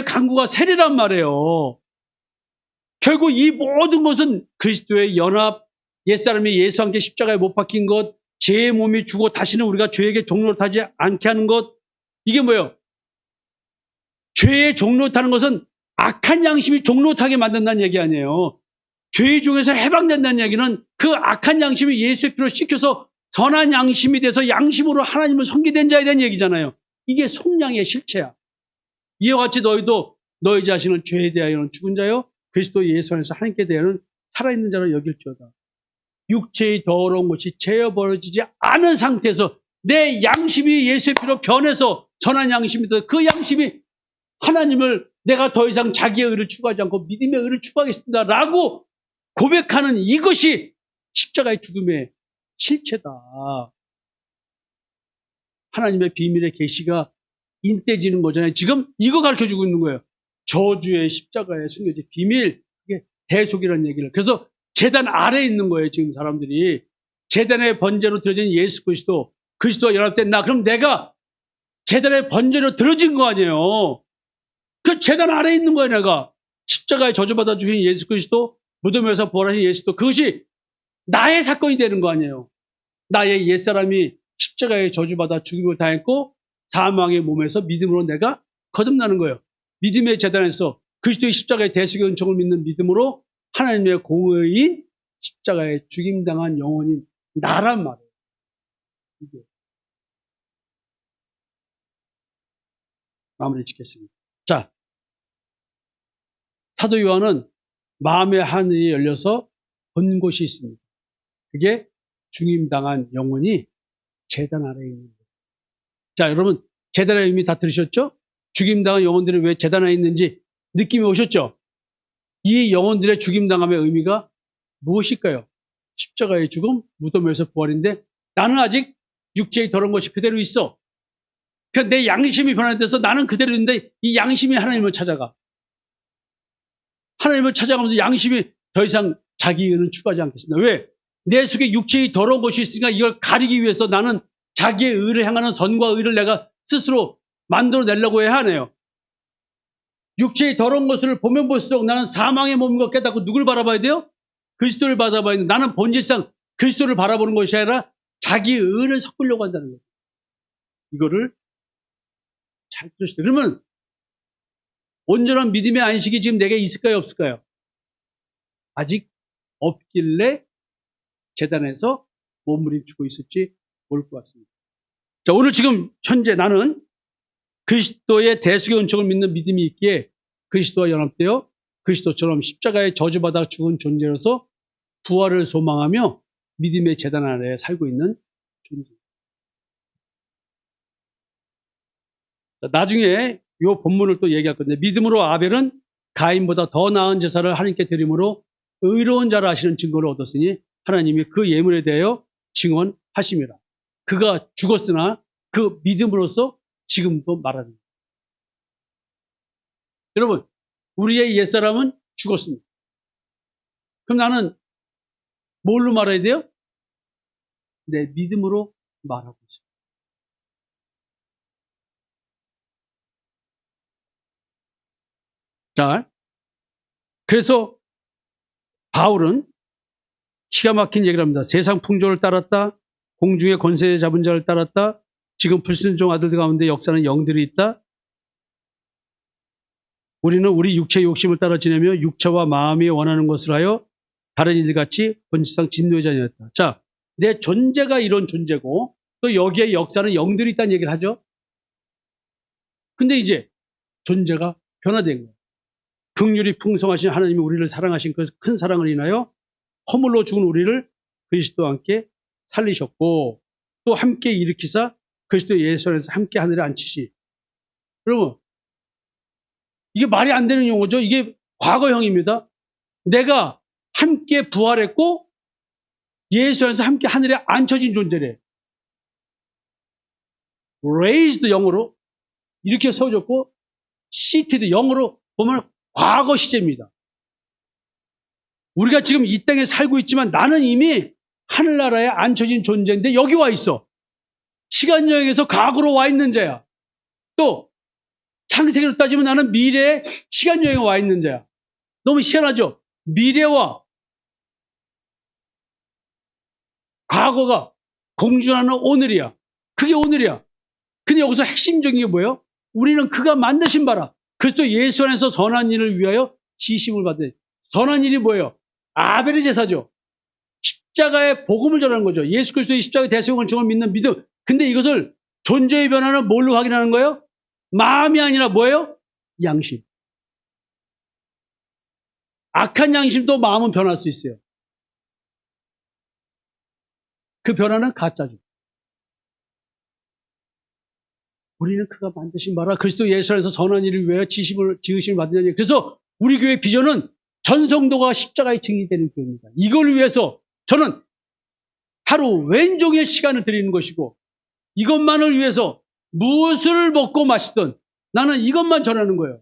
강구가 세례란 말이에요. 결국 이 모든 것은 그리스도의 연합, 옛사람이 예수와 함께 십자가에 못 박힌 것, 죄의 몸이 죽어 다시는 우리가 죄에게 종노릇하지 않게 하는 것, 이게 뭐예요? 죄의 종노릇하는 것은 악한 양심이 종노릇하게 만든다는 얘기 아니에요. 죄의 중에서 해방된다는 얘기는 그 악한 양심이 예수의 피로 씻겨서 선한 양심이 돼서 양심으로 하나님을 섬기된 자에 대한 얘기잖아요. 이게 속량의 실체야. 이와 같이 너희도 너희 자신을 죄에 대하여는 죽은 자요 그리스도 예수 안에서 하나님께 대하여는 살아있는 자로 여길지어다. 육체의 더러운 것이 죄어 버려지지 않은 상태에서 내 양심이 예수의 피로 변해서 전한 양심이다. 그 양심이 하나님을 내가 더 이상 자기의 의를 추구하지 않고 믿음의 의를 추구하겠습니다. 라고 고백하는 이것이 십자가의 죽음의 실체다. 하나님의 비밀의 계시가 인대지는 거잖아요. 지금 이거 가르쳐주고 있는 거예요. 저주의 십자가의 숨겨진 비밀, 이게 대속이라는 얘기를. 그래서 제단 아래에 있는 거예요. 지금 사람들이. 제단의 번제로 드려진 예수 그리스도와 연합된 나. 그럼 내가 제단의 번제로 드려진 거 아니에요. 그 제단 아래에 있는 거예요. 내가. 십자가에 저주받아 주신 예수 그리스도, 무덤에서 부활하신 예수 그리스도. 그것이 나의 사건이 되는 거 아니에요. 나의 옛사람이 십자가에 저주받아 죽임을 당했고 사망의 몸에서 믿음으로 내가 거듭나는 거예요. 믿음의 재단에서 그리스도의 십자가의 대속의 은총을 믿는 믿음으로 하나님의 공의인 십자가에 죽임당한 영혼인 나란 말이에요. 이게. 마무리 짓겠습니다. 자, 사도 요한은 마음의 하늘이 열려서 본 곳이 있습니다. 그게 죽임당한 영혼이 제단 아래에 있는 거예요. 자, 여러분 제단의 의미 다 들으셨죠? 죽임당한 영혼들이 왜 제단 아래에 있는지 느낌이 오셨죠? 이 영혼들의 죽임당함의 의미가 무엇일까요? 십자가의 죽음, 무덤에서 부활인데 나는 아직 육체의 더러운 것이 그대로 있어. 그러니까 내 양심이 변화돼서 나는 그대로 있는데 이 양심이 하나님을 찾아가. 하나님을 찾아가면서 양심이 더 이상 자기 의는 추구하지 않겠습니다. 왜? 내 속에 육체의 더러운 것이 있으니까 이걸 가리기 위해서 나는 자기의 의를 향하는 선과 의를 내가 스스로 만들어내려고 해야 하네요. 육체의 더러운 것을 보면 볼수록 나는 사망의 몸인 것 깨닫고 누굴 바라봐야 돼요? 그리스도를 바라봐야 돼요. 나는 본질상 그리스도를 바라보는 것이 아니라 자기의 의를 섞으려고 한다는 거예요. 이거를 잘 들으시죠. 그러면 온전한 믿음의 안식이 지금 내게 있을까요? 없을까요? 아직 없길래 재단에서 몸부림치고 있을지 모를 것 같습니다. 자, 오늘 지금 현재 나는 그리스도의 대속의 은총을 믿는 믿음이 있기에 그리스도와 연합되어 그리스도처럼 십자가에 저주받아 죽은 존재로서 부활을 소망하며 믿음의 재단 아래에 살고 있는 존재입니다. 나중에 이 본문을 또 얘기할 건데 믿음으로 아벨은 가인보다 더 나은 제사를 하나님께 드림으로 의로운 자라 하시는 증거를 얻었으니 하나님이 그 예물에 대하여 증언하심이라. 그가 죽었으나 그 믿음으로써 지금도 말합니다. 여러분, 우리의 옛사람은 죽었습니다. 그럼 나는 뭘로 말해야 돼요? 내 믿음으로 말하고 있습니다. 자, 그래서 바울은 기가 막힌 얘기를 합니다. 세상 풍조를 따랐다. 공중의 권세 잡은 자를 따랐다. 지금 불순종 아들들 가운데 역사는 영들이 있다. 우리는 우리 육체의 욕심을 따라 지내며 육체와 마음이 원하는 것을 하여 다른 이들같이 본질상 진노의 자녀였다. 자, 내 존재가 이런 존재고 또 여기에 역사는 영들이 있다는 얘기를 하죠. 근데 이제 존재가 변화된 거예요. 긍휼이 풍성하신 하나님이 우리를 사랑하신 그 큰 사랑을 인하여 허물로 죽은 우리를 그리스도와 함께 살리셨고 또 함께 일으키사 그리스도 예수 안에서 함께 하늘에 앉히시. 여러분, 이게 말이 안 되는 용어죠. 이게 과거형입니다. 내가 함께 부활했고 예수 안에서 함께 하늘에 앉혀진 존재래. raised 영어로 이렇게 써졌고 seated 영어로 보면 과거 시제입니다. 우리가 지금 이 땅에 살고 있지만 나는 이미 하늘나라에 앉혀진 존재인데 여기 와 있어. 시간여행에서 과거로 와 있는 자야. 또 창세기로 따지면 나는 미래에 시간여행에 와 있는 자야. 너무 희한하죠? 미래와 과거가 공존하는 오늘이야. 그게 오늘이야. 근데 여기서 핵심적인 게 뭐예요? 우리는 그가 만드신 바라. 그리스도 예수 안에서 선한 일을 위하여 지심을 받는. 선한 일이 뭐예요? 아벨의 제사죠. 십자가의 복음을 전하는 거죠. 예수 그리스도의 십자가의 대속의 은총을 믿는 믿음. 근데 이것을 존재의 변화는 뭘로 확인하는 거예요? 마음이 아니라 뭐예요? 양심. 악한 양심도 마음은 변할 수 있어요. 그 변화는 가짜죠. 우리는 그가 만드신 바라 그리스도 예수 안에서 선한 일을 위하여 지으심을 받으냐니. 그래서 우리 교회 비전은 전성도가 십자가의 증인이 되는 교회입니다. 이걸 위해서 저는 하루 왼종일 시간을 드리는 것이고, 이것만을 위해서 무엇을 먹고 마시든 나는 이것만 전하는 거예요.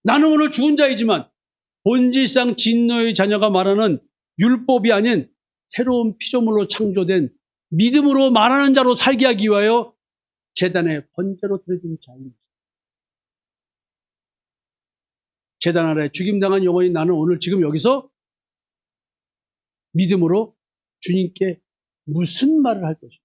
나는 오늘 죽은 자이지만 본질상 진노의 자녀가 말하는 율법이 아닌 새로운 피조물로 창조된 믿음으로 말하는 자로 살게 하기 위하여 제단에 번제로 드려진 자입니다. 제단 아래 죽임당한 영혼이 나는 오늘 지금 여기서 믿음으로 주님께 무슨 말을 할 것인가?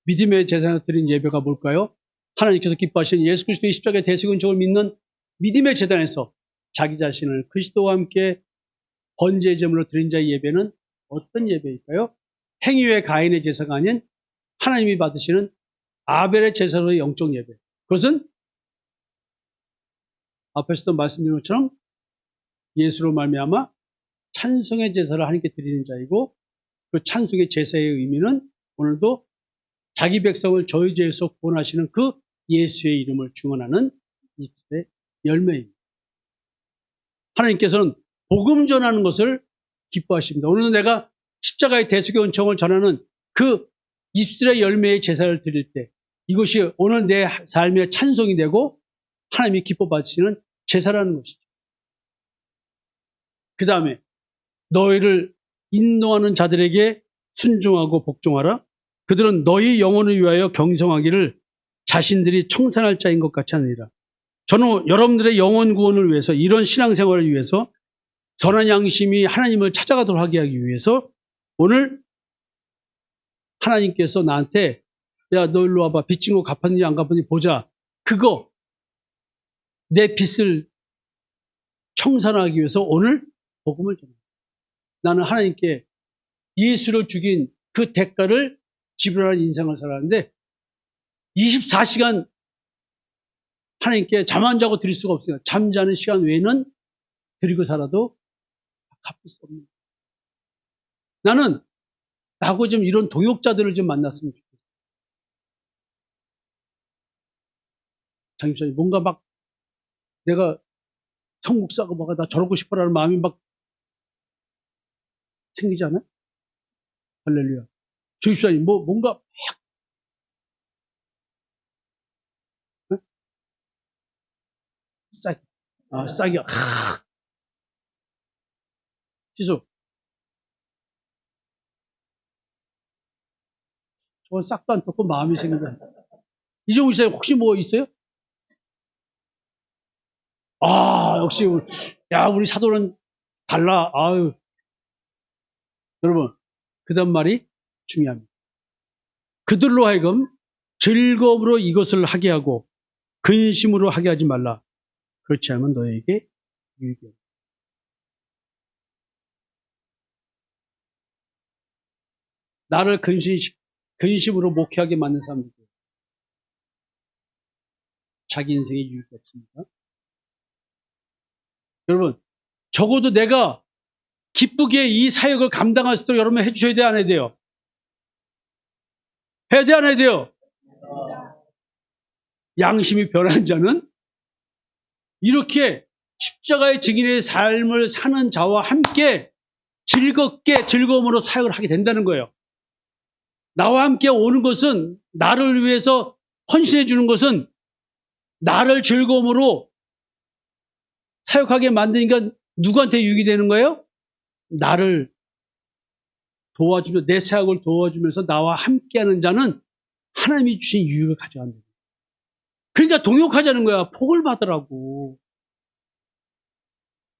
믿음의 제단에 드린 예배가 뭘까요? 하나님께서 기뻐하시는 예수 그리스도의 십자가의 대속의 은총을 믿는 믿음의 제단에서 자기 자신을 그리스도와 함께 번제의 제물로 드린 자의 예배는 어떤 예배일까요? 행위의 가인의 제사가 아닌 하나님이 받으시는 아벨의 제사로의 영적 예배. 그것은 앞에서도 말씀드린 것처럼 예수로 말미암아 찬송의 제사를 하나님께 드리는 자이고, 그 찬송의 제사의 의미는 오늘도 자기 백성을 저희 죄에서 구원하시는 그 예수의 이름을 증언하는 이 열매입니다. 하나님께서는 복음 전하는 것을 기뻐하십니다. 오늘은 내가 십자가의 대속의 은총을 전하는 그 입술의 열매의 제사를 드릴 때 이것이 오늘 내 삶의 찬송이 되고 하나님이 기뻐 받으시는 제사라는 것이죠. 그 다음에 너희를 인도하는 자들에게 순종하고 복종하라. 그들은 너희 영혼을 위하여 경성하기를 자신들이 청산할 자인 것 같지 않으리라. 저는 여러분들의 영혼 구원을 위해서, 이런 신앙생활을 위해서, 선한 양심이 하나님을 찾아가도록 하게 하기 위해서 오늘 하나님께서 나한테 야, 너 일로 와봐. 빚진 거 갚았는지 안 갚았는지 보자. 그거 내 빚을 청산하기 위해서 오늘 복음을 전합니다. 나는 하나님께 예수를 죽인 그 대가를 지불하는 인생을 살았는데 24시간 하나님께 잠 안 자고 드릴 수가 없어요. 잠자는 시간 외에는 드리고 살아도 갚을 수 없는. 나는 나하고 좀 이런 동역자들을 좀 만났으면 좋겠어요. 장님사님, 뭔가 막 내가 성국사가 뭐가 나 저러고 싶어라는 마음이 막 생기지 않아요? 할렐루야. 주입사님, 뭔가 막 싹이야. 지수. 저건 싹도 안 떴고 마음이 생긴다. 이종우 씨님 혹시 뭐 있어요? 역시 우리 사도는 달라. 아유. 여러분, 그 다음 말이 중요합니다. 그들로 하여금 즐거움으로 이것을 하게 하고 근심으로 하게 하지 말라. 그렇지 않으면 너에게 유익이 없다. 나를 근심으로 목회하게 만든 사람들, 자기 인생에 유익이 없습니다. 여러분, 적어도 내가 기쁘게 이 사역을 감당할 수 있도록 여러분 해주셔야 돼, 안 해야 돼요? 해야 돼, 안 해야 돼요? 양심이 변한 자는 이렇게 십자가의 증인의 삶을 사는 자와 함께 즐겁게 즐거움으로 사역을 하게 된다는 거예요. 나와 함께 오는 것은, 나를 위해서 헌신해 주는 것은 나를 즐거움으로 사역하게 만드니까 누구한테 유익이 되는 거예요? 나를 도와주며, 내 사역을 도와주면서 나와 함께하는 자는 하나님이 주신 유익을 가져간다. 그러니까 동역하자는 거야. 복을 받으라고.